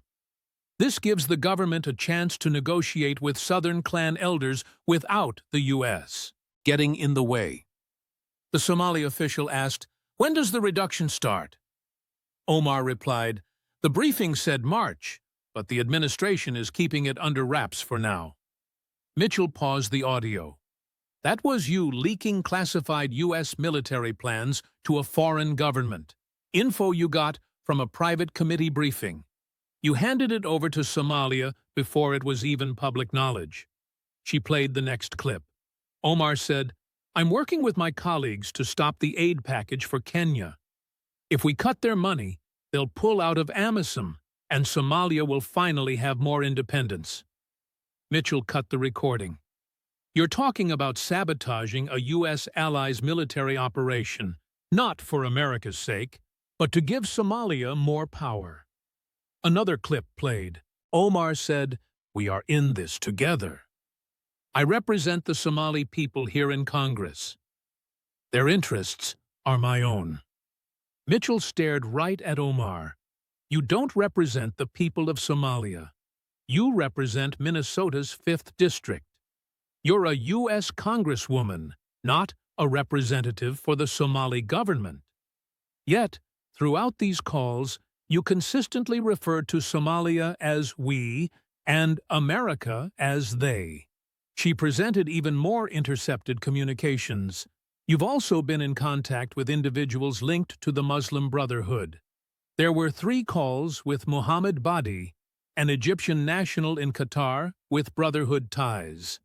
This gives the government a chance to negotiate with Southern clan elders without the U.S. getting in the way." The Somali official asked, "When does the reduction start?" Omar replied, "The briefing said March, but the administration is keeping it under wraps for now." Mitchell paused the audio. That was you leaking classified U.S. military plans to a foreign government. Info you got from a private committee briefing. You handed it over to Somalia before it was even public knowledge. She played the next clip. Omar said, "I'm working with my colleagues to stop the aid package for Kenya. If we cut their money, they'll pull out of AMISOM, and Somalia will finally have more independence." Mitchell cut the recording. "You're talking about sabotaging a U.S. ally's military operation, not for America's sake, but to give Somalia more power." Another clip played. Omar said, "We are in this together. I represent the Somali people here in Congress. Their interests are my own." Mitchell stared right at Omar. "You don't represent the people of Somalia. You represent Minnesota's 5th District. You're a U.S. Congresswoman, not a representative for the Somali government. Yet, throughout these calls, you consistently referred to Somalia as we and America as they." She presented even more intercepted communications. You've also been in contact with individuals linked to the Muslim Brotherhood. There were 3 calls with Mohammed Badi, an Egyptian national in Qatar with Brotherhood ties.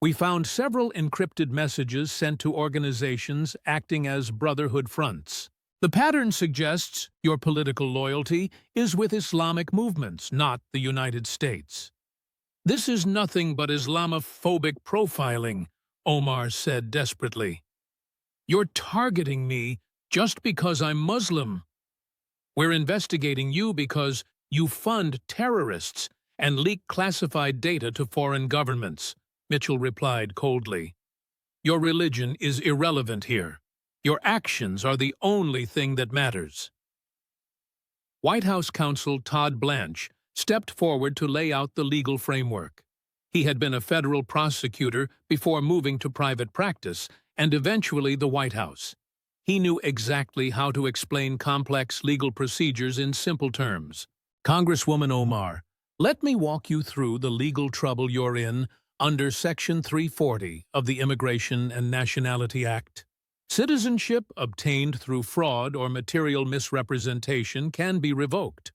We found several encrypted messages sent to organizations acting as Brotherhood fronts. The pattern suggests your political loyalty is with Islamic movements, not the United States. "This is nothing but Islamophobic profiling," Omar said desperately. "You're targeting me just because I'm Muslim. We're investigating you because you fund terrorists and leak classified data to foreign governments," Mitchell replied coldly. "Your religion is irrelevant here. Your actions are the only thing that matters." White House counsel Todd Blanche stepped forward to lay out the legal framework. He had been a federal prosecutor before moving to private practice and eventually the White House. He knew exactly how to explain complex legal procedures in simple terms. "Congresswoman Omar, let me walk you through the legal trouble you're in Under Section 340 of the Immigration and Nationality Act, citizenship obtained through fraud or material misrepresentation can be revoked.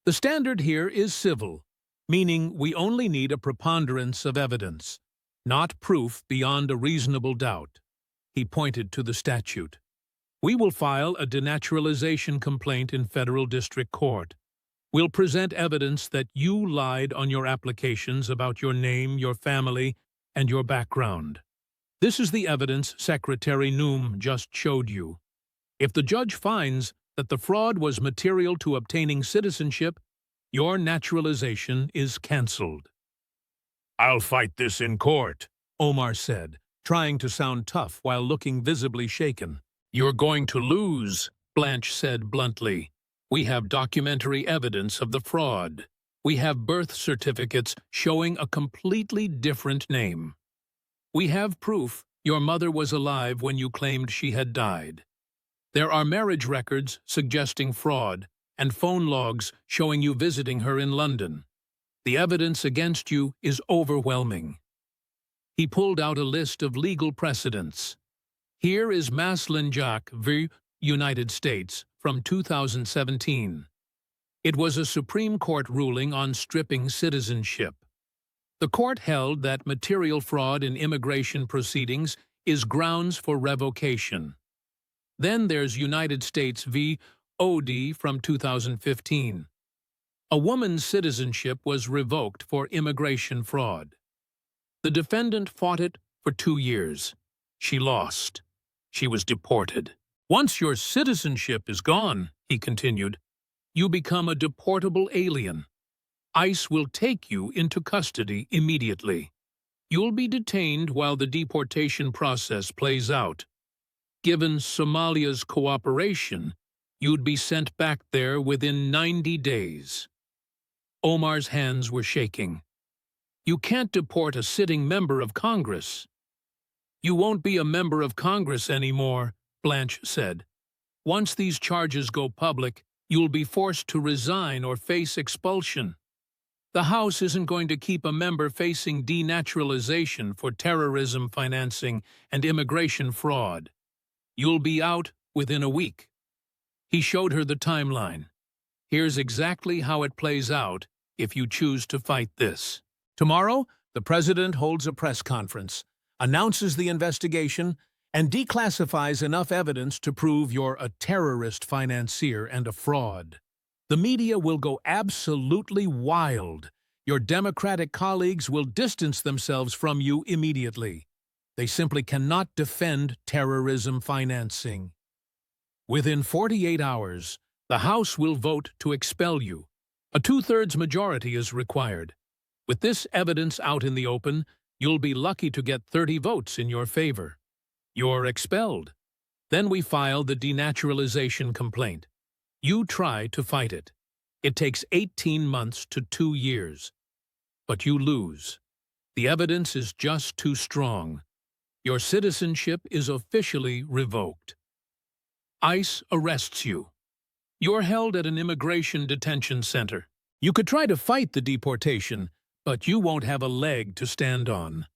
The standard here is civil, meaning we only need a preponderance of evidence, not proof beyond a reasonable doubt. He pointed to the statute. We will file a denaturalization complaint in federal district court. We'll present evidence that you lied on your applications about your name, your family, and your background. This is the evidence Secretary Noom just showed you. If the judge finds that the fraud was material to obtaining citizenship, your naturalization is cancelled. "I'll fight this in court," Omar said, trying to sound tough while looking visibly shaken. "You're going to lose," Blanche said bluntly. "We have documentary evidence of the fraud. We have birth certificates showing a completely different name. We have proof your mother was alive when you claimed she had died. There are marriage records suggesting fraud and phone logs showing you visiting her in London. The evidence against you is overwhelming." He pulled out a list of legal precedents. Here is Maslin-Jack v. United States from 2017. It was a Supreme Court ruling on stripping citizenship. The court held that material fraud in immigration proceedings is grounds for revocation. Then there's United States v. OD from 2015. A woman's citizenship was revoked for immigration fraud. The defendant fought it for 2 years. She lost. She was deported. "Once your citizenship is gone," he continued, "you become a deportable alien. ICE will take you into custody immediately. You'll be detained while the deportation process plays out. Given Somalia's cooperation, you'd be sent back there within 90 days. Omar's hands were shaking. "You can't deport a sitting member of Congress." "You won't be a member of Congress anymore," Blanche said. "Once these charges go public, you'll be forced to resign or face expulsion. The House isn't going to keep a member facing denaturalization for terrorism financing and immigration fraud. You'll be out within a week." He showed her the timeline. "Here's exactly how it plays out if you choose to fight this. Tomorrow, the president holds a press conference, announces the investigation, and declassifies enough evidence to prove you're a terrorist financier and a fraud. The media will go absolutely wild. Your Democratic colleagues will distance themselves from you immediately. They simply cannot defend terrorism financing. Within 48 hours, the House will vote to expel you. A 2/3 majority is required. With this evidence out in the open, you'll be lucky to get 30 votes in your favor. You're expelled. Then we file the denaturalization complaint. You try to fight it. It takes 18 months to 2 years. But you lose. The evidence is just too strong. Your citizenship is officially revoked. ICE arrests you. You're held at an immigration detention center. You could try to fight the deportation, but you won't have a leg to stand on.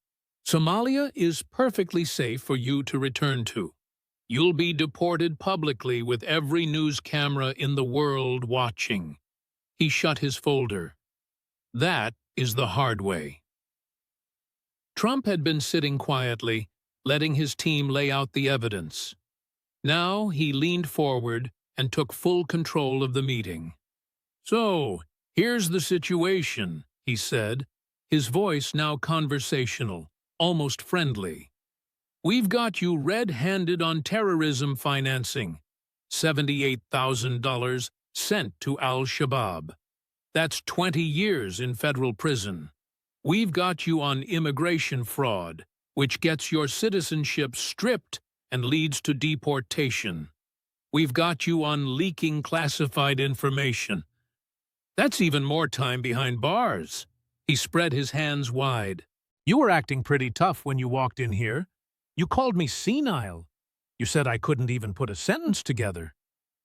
Somalia is perfectly safe for you to return to. You'll be deported publicly with every news camera in the world watching. He shut his folder. That is the hard way. Trump had been sitting quietly, letting his team lay out the evidence. Now he leaned forward and took full control of the meeting. "So, here's the situation," he said, his voice now conversational, almost friendly. "We've got you red-handed on terrorism financing. $78,000 sent to al-Shabaab. That's 20 years in federal prison. We've got you on immigration fraud, which gets your citizenship stripped and leads to deportation. We've got you on leaking classified information. That's even more time behind bars." He spread his hands wide. "You were acting pretty tough when you walked in here. You called me senile. You said I couldn't even put a sentence together.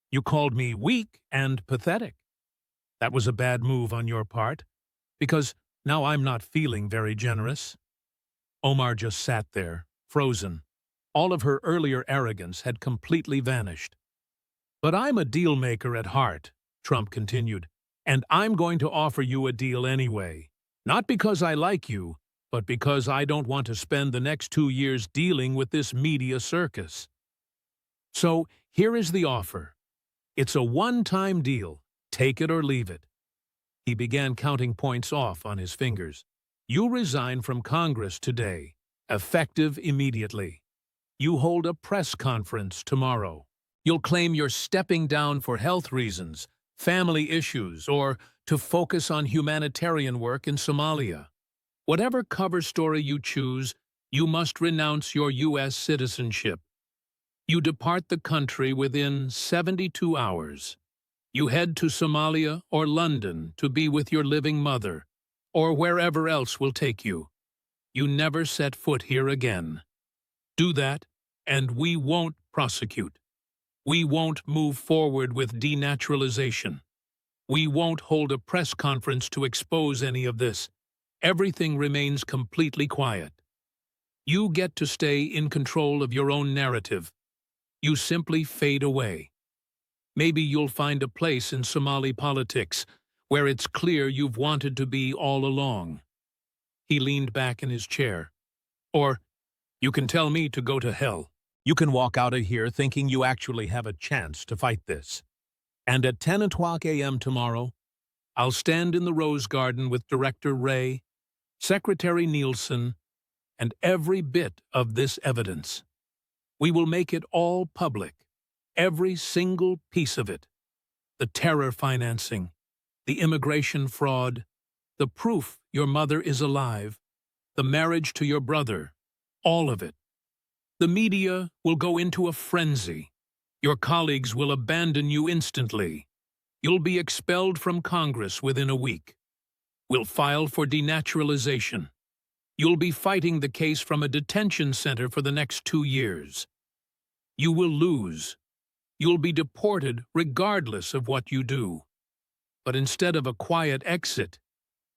You called me weak and pathetic. That was a bad move on your part, because now I'm not feeling very generous. Omar just sat there, frozen. All of her earlier arrogance had completely vanished. "But I'm a deal maker at heart," Trump continued, "and I'm going to offer you a deal anyway. Not because I like you, but because I don't want to spend the next 2 years dealing with this media circus. So here is the offer. It's a one-time deal. Take it or leave it." He began counting points off on his fingers. "You resign from Congress today, effective immediately. You hold a press conference tomorrow. You'll claim you're stepping down for health reasons, family issues, or to focus on humanitarian work in Somalia. Whatever cover story you choose, you must renounce your U.S. citizenship. You depart the country within 72 hours. You head to Somalia or London to be with your living mother, or wherever else will take you. You never set foot here again. Do that, and we won't prosecute. We won't move forward with denaturalization. We won't hold a press conference to expose any of this. Everything remains completely quiet. You get to stay in control of your own narrative. You simply fade away. Maybe you'll find a place in Somali politics where it's clear you've wanted to be all along." He leaned back in his chair. "Or, you can tell me to go to hell. You can walk out of here thinking you actually have a chance to fight this. And at 10 o'clock a.m. tomorrow, I'll stand in the Rose Garden with Director Ray, Secretary Nielsen, and every bit of this evidence. We will make it all public, every single piece of it. The terror financing, the immigration fraud, the proof your mother is alive, the marriage to your brother, all of it. The media will go into a frenzy. Your colleagues will abandon you instantly. You'll be expelled from Congress within a week. We'll file for denaturalization. You'll be fighting the case from a detention center for the next 2 years. You will lose. You'll be deported regardless of what you do. But instead of a quiet exit,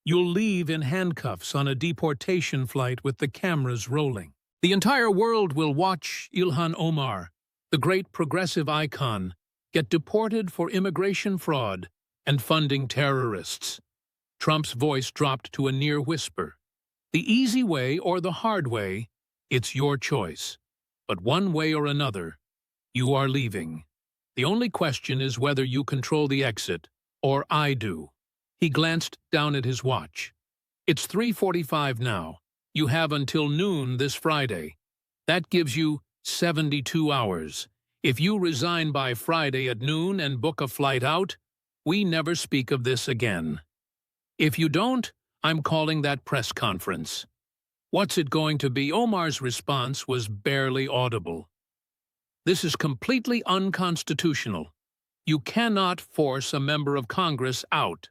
you'll leave in handcuffs on a deportation flight with the cameras rolling. The entire world will watch Ilhan Omar, the great progressive icon, get deported for immigration fraud and funding terrorists." Trump's voice dropped to a near whisper. "The easy way or the hard way, it's your choice. But one way or another, you are leaving. The only question is whether you control the exit, or I do." He glanced down at his watch. "It's 3:45 now. You have until noon this Friday. That gives you 72 hours. If you resign by Friday at noon and book a flight out, we never speak of this again. If you don't, I'm calling that press conference." "What's it going to be?" Omar's response was barely audible. "This is completely unconstitutional. You cannot force a member of Congress out."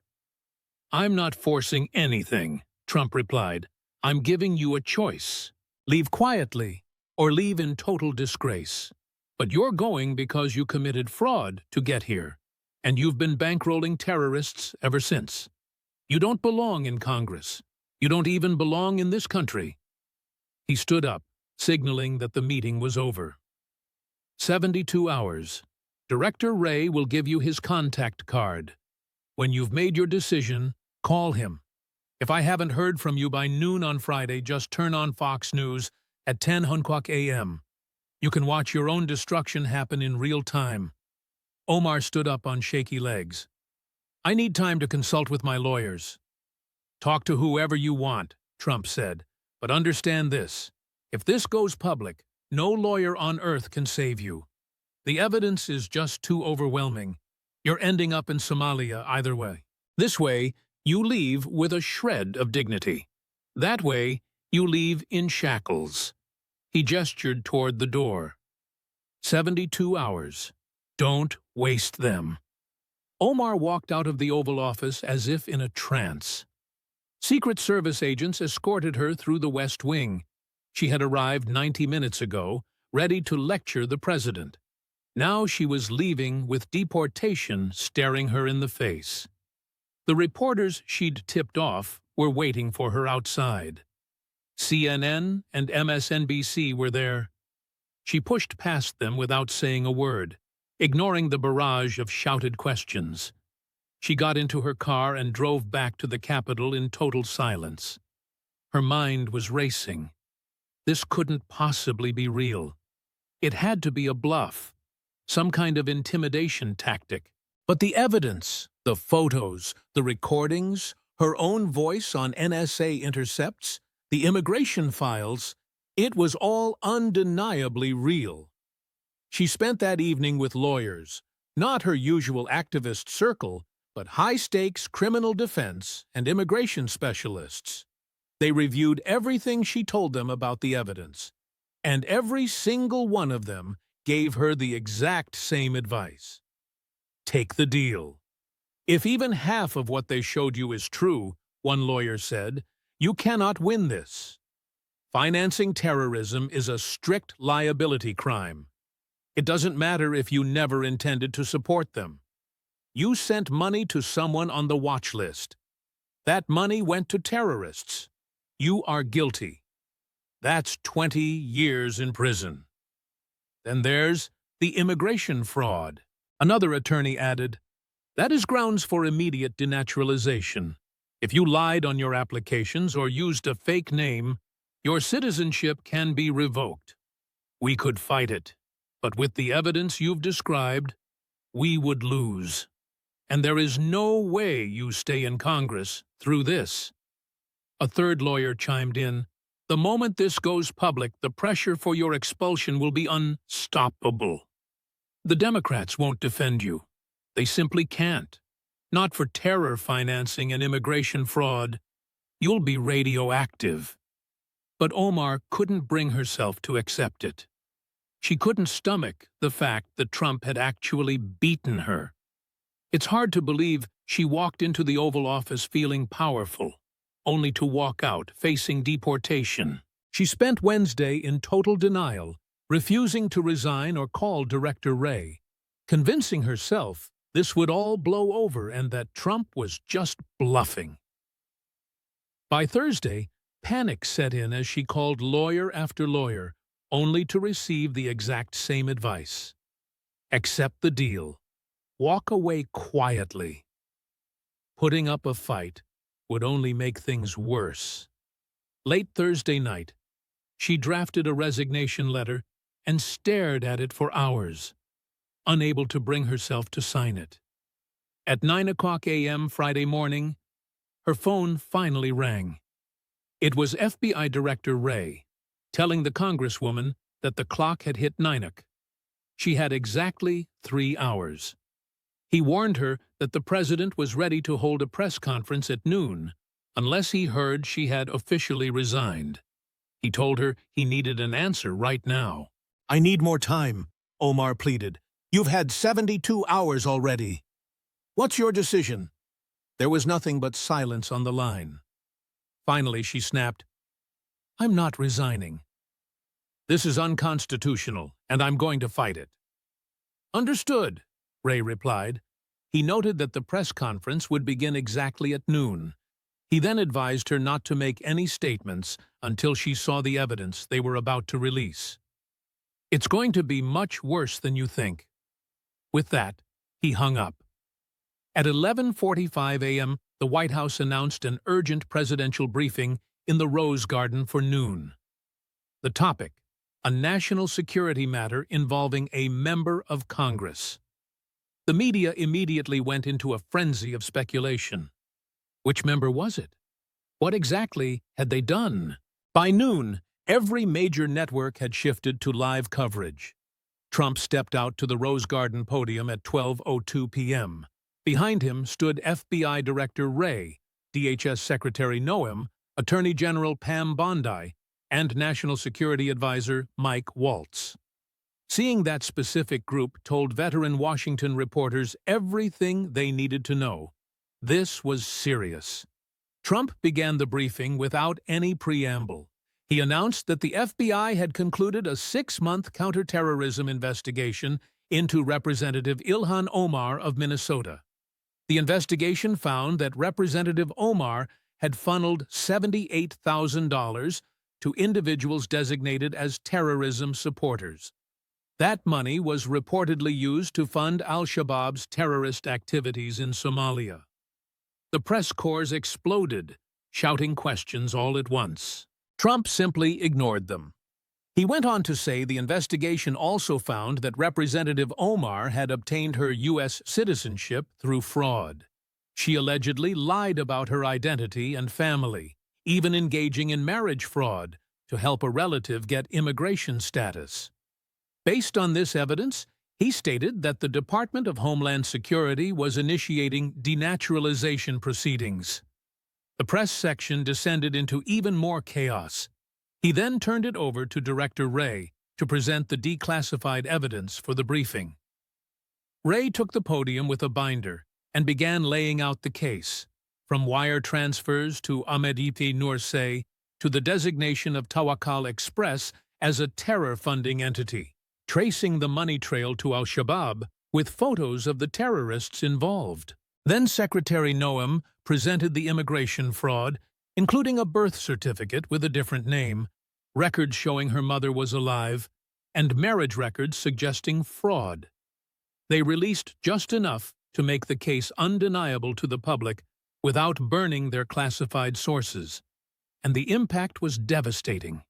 "I'm not forcing anything," Trump replied. "I'm giving you a choice. Leave quietly or leave in total disgrace. But you're going because you committed fraud to get here, and you've been bankrolling terrorists ever since. You don't belong in Congress. You don't even belong in this country." He stood up, signaling that the meeting was over. 72 hours. Director Ray will give you his contact card. When you've made your decision, call him. If I haven't heard from you by noon on Friday, just turn on Fox News at 10 o'clock a.m. You can watch your own destruction happen in real time." Omar stood up on shaky legs. "I need time to consult with my lawyers." "Talk to whoever you want," Trump said. "But understand this. If this goes public, no lawyer on earth can save you. The evidence is just too overwhelming. You're ending up in Somalia either way. This way, you leave with a shred of dignity. That way, you leave in shackles." He gestured toward the door. 72 hours. Don't waste them." Omar walked out of the Oval Office as if in a trance. Secret Service agents escorted her through the West Wing. She had arrived 90 minutes ago, ready to lecture the president. Now she was leaving with deportation staring her in the face. The reporters she'd tipped off were waiting for her outside. CNN and MSNBC were there. She pushed past them without saying a word, ignoring the barrage of shouted questions. She got into her car and drove back to the Capitol in total silence. Her mind was racing. This couldn't possibly be real. It had to be a bluff, some kind of intimidation tactic. But the evidence, the photos, the recordings, her own voice on NSA intercepts, the immigration files, it was all undeniably real. She spent that evening with lawyers, not her usual activist circle, but high-stakes criminal defense and immigration specialists. They reviewed everything she told them about the evidence, and every single one of them gave her the exact same advice. Take the deal. If even half of what they showed you is true, one lawyer said, you cannot win this. Financing terrorism is a strict liability crime. It doesn't matter if you never intended to support them. You sent money to someone on the watch list. That money went to terrorists. You are guilty. That's 20 years in prison. Then there's the immigration fraud. Another attorney added, that is grounds for immediate denaturalization. If you lied on your applications or used a fake name, your citizenship can be revoked. We could fight it, but with the evidence you've described, we would lose. And there is no way you stay in Congress through this. A third lawyer chimed in, the moment this goes public, the pressure for your expulsion will be unstoppable. The Democrats won't defend you. They simply can't. Not for terror financing and immigration fraud. You'll be radioactive. But Omar couldn't bring herself to accept it. She couldn't stomach the fact that Trump had actually beaten her. It's hard to believe she walked into the Oval Office feeling powerful, only to walk out facing deportation. She spent Wednesday in total denial, refusing to resign or call Director Wray, convincing herself this would all blow over and that Trump was just bluffing. By Thursday, panic set in as she called lawyer after lawyer, only to receive the exact same advice. Accept the deal. Walk away quietly. Putting up a fight would only make things worse. Late Thursday night, she drafted a resignation letter and stared at it for hours, unable to bring herself to sign it. At 9:00 a.m. Friday morning, her phone finally rang. It was FBI Director Wray, telling the Congresswoman that the clock had hit 9:00. She had exactly 3 hours. He warned her that the president was ready to hold a press conference at noon, unless he heard she had officially resigned. He told her he needed an answer right now. I need more time, Omar pleaded. You've had 72 hours already. What's your decision? There was nothing but silence on the line. Finally, she snapped, I'm not resigning. This is unconstitutional, and I'm going to fight it. Understood, Wray replied. He noted that the press conference would begin exactly at noon. He then advised her not to make any statements until she saw the evidence they were about to release. It's going to be much worse than you think. With that, he hung up. At 11:45 a.m., the White House announced an urgent presidential briefing in the Rose Garden for noon. The topic, a national security matter involving a member of Congress. The media immediately went into a frenzy of speculation. Which member was it? What exactly had they done? By noon, every major network had shifted to live coverage. Trump stepped out to the Rose Garden podium at 12:02 p.m. Behind him stood FBI Director Wray, DHS Secretary Noem, Attorney General Pam Bondi, and National Security Advisor Mike Waltz. Seeing that specific group told veteran Washington reporters everything they needed to know. This was serious. Trump began the briefing without any preamble. He announced that the FBI had concluded a 6-month counterterrorism investigation into Representative Ilhan Omar of Minnesota. The investigation found that Representative Omar had funneled $78,000 to individuals designated as terrorism supporters. That money was reportedly used to fund al-Shabaab's terrorist activities in Somalia. The press corps exploded, shouting questions all at once. Trump simply ignored them. He went on to say the investigation also found that Representative Omar had obtained her U.S. citizenship through fraud. She allegedly lied about her identity and family, even engaging in marriage fraud to help a relative get immigration status. Based on this evidence, he stated that the Department of Homeland Security was initiating denaturalization proceedings. The press section descended into even more chaos. He then turned it over to Director Wray to present the declassified evidence for the briefing. Wray took the podium with a binder and began laying out the case, from wire transfers to Ahmediti Nursey to the designation of Tawakkal Express as a terror-funding entity, tracing the money trail to al-Shabaab with photos of the terrorists involved. Then Secretary Noam presented the immigration fraud, including a birth certificate with a different name, records showing her mother was alive, and marriage records suggesting fraud. They released just enough to make the case undeniable to the public without burning their classified sources, and the impact was devastating.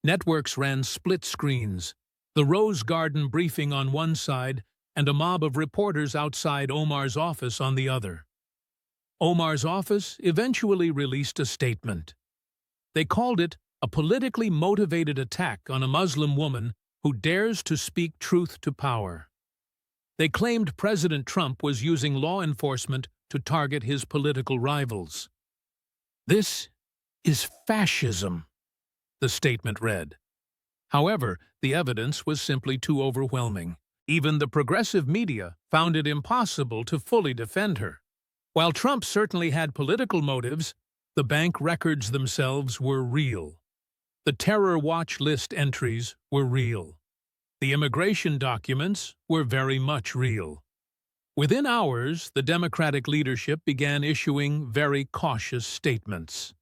Networks ran split screens, the Rose Garden briefing on one side and a mob of reporters outside Omar's office on the other. Omar's office eventually released a statement. They called it a politically motivated attack on a Muslim woman who dares to speak truth to power. They claimed President Trump was using law enforcement to target his political rivals. "This is fascism," the statement read. However, the evidence was simply too overwhelming. Even the progressive media found it impossible to fully defend her. While Trump certainly had political motives, the bank records themselves were real. The terror watch list entries were real. The immigration documents were very much real. Within hours, the Democratic leadership began issuing very cautious statements.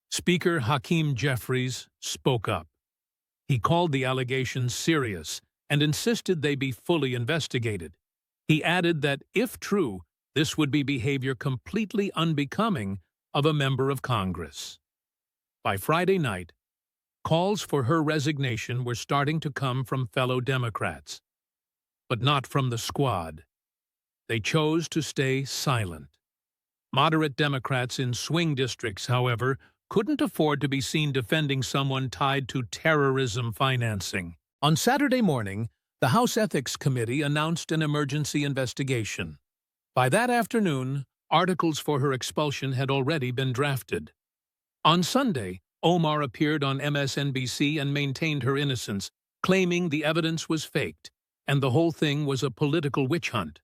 Speaker Hakeem Jeffries spoke up. He called the allegations serious and insisted they be fully investigated. He added that, if true, this would be behavior completely unbecoming of a member of Congress. By Friday night, calls for her resignation were starting to come from fellow Democrats, but not from the squad. They chose to stay silent. Moderate Democrats in swing districts, however, couldn't afford to be seen defending someone tied to terrorism financing. On Saturday morning, the House Ethics Committee announced an emergency investigation. By that afternoon, articles for her expulsion had already been drafted. On Sunday, Omar appeared on MSNBC and maintained her innocence, claiming the evidence was faked and the whole thing was a political witch hunt.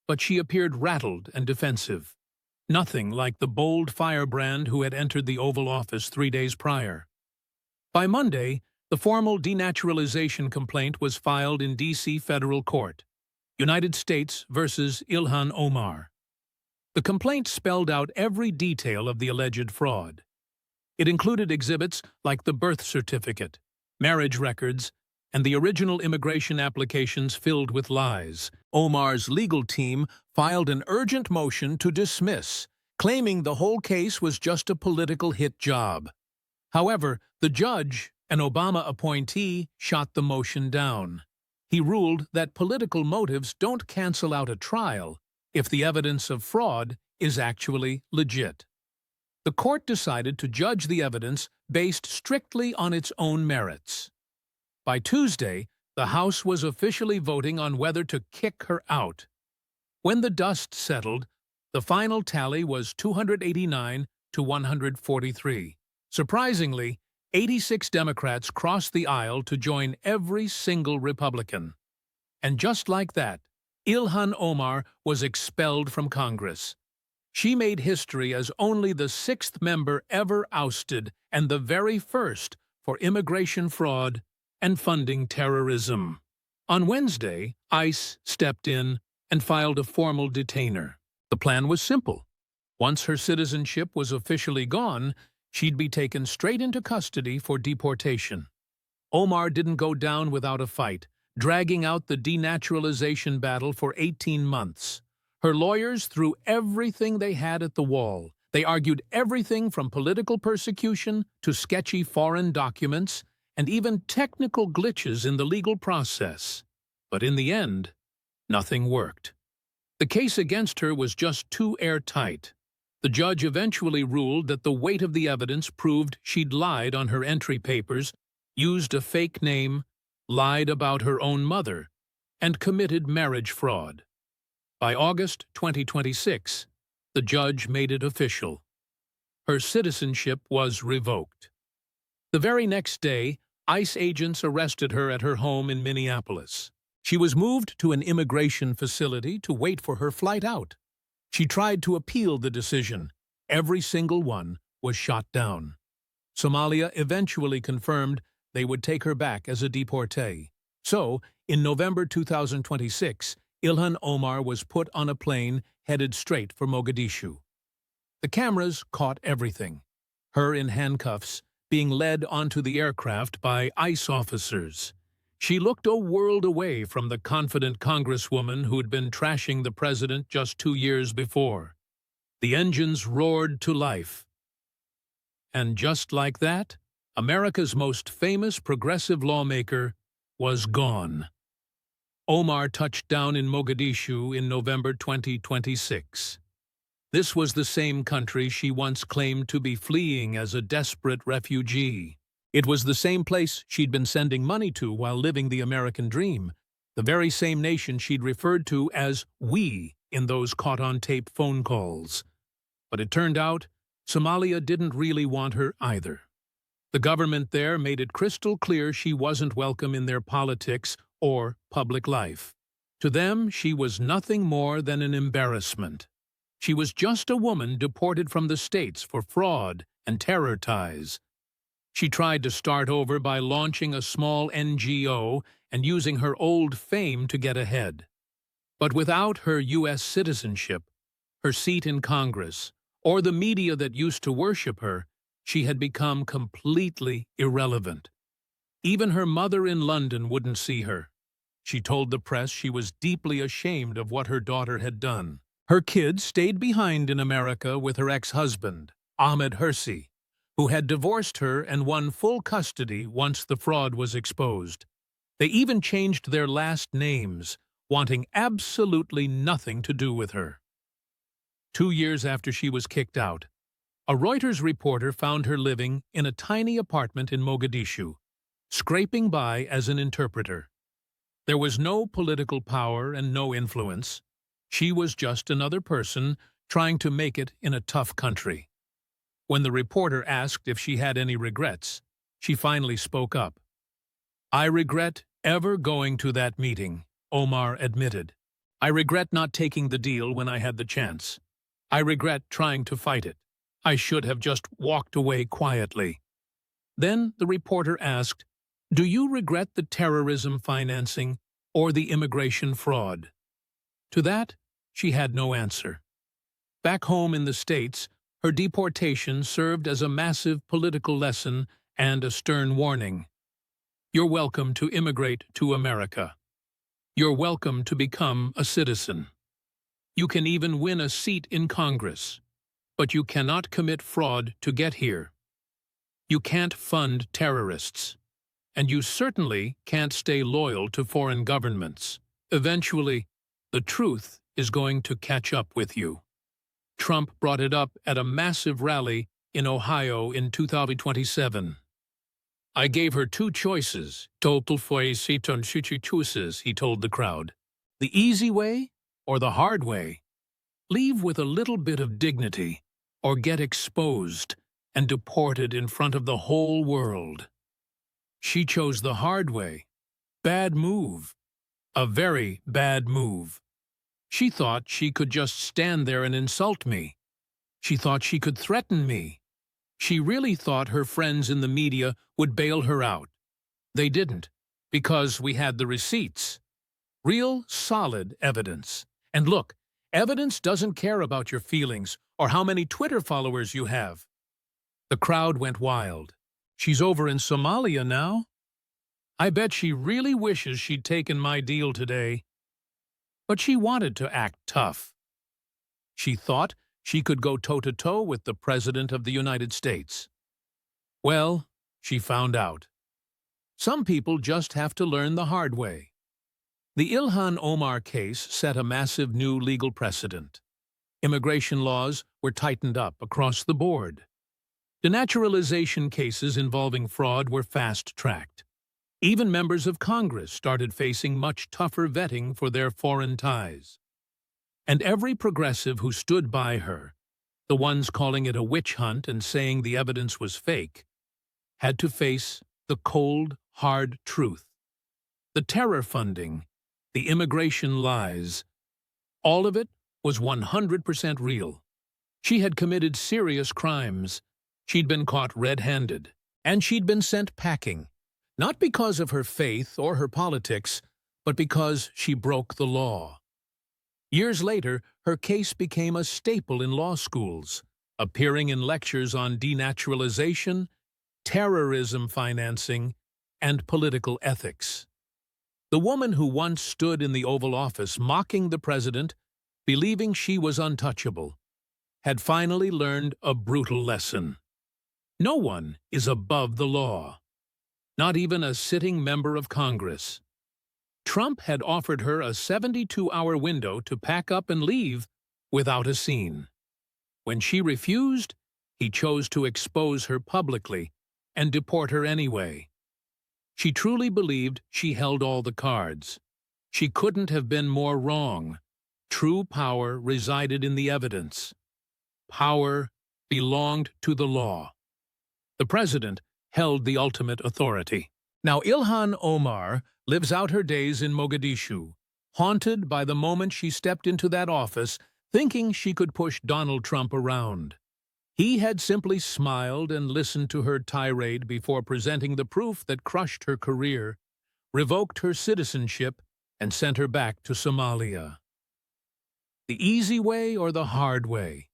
But she appeared rattled and defensive. Nothing like the bold firebrand who had entered the Oval Office 3 days prior. By Monday, the formal denaturalization complaint was filed in D.C. federal court, United States versus Ilhan Omar. The complaint spelled out every detail of the alleged fraud. It included exhibits like the birth certificate, marriage records, and the original immigration applications filled with lies. Omar's legal team filed an urgent motion to dismiss, claiming the whole case was just a political hit job. However, the judge, an Obama appointee, shot the motion down. He ruled that political motives don't cancel out a trial if the evidence of fraud is actually legit. The court decided to judge the evidence based strictly on its own merits. By Tuesday, the House was officially voting on whether to kick her out. When the dust settled, the final tally was 289 to 143. Surprisingly, 86 Democrats crossed the aisle to join every single Republican. And just like that, Ilhan Omar was expelled from Congress. She made history as only the 6th member ever ousted and the very first for immigration fraud and funding terrorism. On Wednesday, ICE stepped in and filed a formal detainer. The plan was simple. Once her citizenship was officially gone, she'd be taken straight into custody for deportation. Omar didn't go down without a fight, dragging out the denaturalization battle for 18 months. Her lawyers threw everything they had at the wall. They argued everything from political persecution to sketchy foreign documents and even technical glitches in the legal process. But in the end, nothing worked. The case against her was just too airtight. The judge eventually ruled that the weight of the evidence proved she'd lied on her entry papers, used a fake name, lied about her own mother, and committed marriage fraud. By August 2026, the judge made it official. Her citizenship was revoked. The very next day, ICE agents arrested her at her home in Minneapolis. She was moved to an immigration facility to wait for her flight out. She tried to appeal the decision. Every single one was shot down. Somalia eventually confirmed they would take her back as a deportee. So, in November 2026, Ilhan Omar was put on a plane headed straight for Mogadishu. The cameras caught everything. Her in handcuffs, being led onto the aircraft by ICE officers. She looked a world away from the confident congresswoman who'd been trashing the president just 2 years before. The engines roared to life. And just like that, America's most famous progressive lawmaker was gone. Omar touched down in Mogadishu in November 2026. This was the same country she once claimed to be fleeing as a desperate refugee. It was the same place she'd been sending money to while living the American dream, the very same nation she'd referred to as "we" in those caught-on-tape phone calls. But it turned out, Somalia didn't really want her either. The government there made it crystal clear she wasn't welcome in their politics or public life. To them, she was nothing more than an embarrassment. She was just a woman deported from the States for fraud and terror ties. She tried to start over by launching a small NGO and using her old fame to get ahead. But without her U.S. citizenship, her seat in Congress, or the media that used to worship her, she had become completely irrelevant. Even her mother in London wouldn't see her. She told the press she was deeply ashamed of what her daughter had done. Her kids stayed behind in America with her ex-husband, Ahmed Hirsi, who had divorced her and won full custody once the fraud was exposed. They even changed their last names, wanting absolutely nothing to do with her. 2 years after she was kicked out, a Reuters reporter found her living in a tiny apartment in Mogadishu, scraping by as an interpreter. There was no political power and no influence. She was just another person trying to make it in a tough country. When the reporter asked if she had any regrets, she finally spoke up. "I regret ever going to that meeting," Omar admitted. "I regret not taking the deal when I had the chance. I regret trying to fight it. I should have just walked away quietly." Then the reporter asked, "Do you regret the terrorism financing or the immigration fraud?" To that, she had no answer. Back home in the States, her deportation served as a massive political lesson and a stern warning. You're welcome to immigrate to America. You're welcome to become a citizen. You can even win a seat in Congress, but you cannot commit fraud to get here. You can't fund terrorists, and you certainly can't stay loyal to foreign governments. Eventually, the truth is going to catch up with you. Trump brought it up at a massive rally in Ohio in 2027. "I gave her two choices, total choices," he told the crowd. "The easy way or the hard way. Leave with a little bit of dignity or get exposed and deported in front of the whole world." She chose the hard way. Bad move. A very bad move. She thought she could just stand there and insult me. She thought she could threaten me. She really thought her friends in the media would bail her out. They didn't, because we had the receipts. Real, solid evidence. And look, evidence doesn't care about your feelings or how many Twitter followers you have. The crowd went wild. She's over in Somalia now? I bet she really wishes she'd taken my deal today. But she wanted to act tough. She thought she could go toe-to-toe with the President of the United States. Well, she found out. Some people just have to learn the hard way. The Ilhan Omar case set a massive new legal precedent. Immigration laws were tightened up across the board. Denaturalization cases involving fraud were fast-tracked. Even members of Congress started facing much tougher vetting for their foreign ties. And every progressive who stood by her, the ones calling it a witch hunt and saying the evidence was fake, had to face the cold, hard truth. The terror funding, the immigration lies, all of it was 100% real. She had committed serious crimes. She'd been caught red-handed, and she'd been sent packing, not because of her faith or her politics, but because she broke the law. Years later, her case became a staple in law schools, appearing in lectures on denaturalization, terrorism financing, and political ethics. The woman who once stood in the Oval Office mocking the president, believing she was untouchable, had finally learned a brutal lesson. No one is above the law, not even a sitting member of Congress. Trump had offered her a 72-hour window to pack up and leave without a scene. When she refused, he chose to expose her publicly and deport her anyway. She truly believed she held all the cards. She couldn't have been more wrong. True power resided in the evidence. Power belonged to the law. The president held the ultimate authority. Now Ilhan Omar lives out her days in Mogadishu, haunted by the moment she stepped into that office, thinking she could push Donald Trump around. He had simply smiled and listened to her tirade before presenting the proof that crushed her career, revoked her citizenship, and sent her back to Somalia. The easy way or the hard way?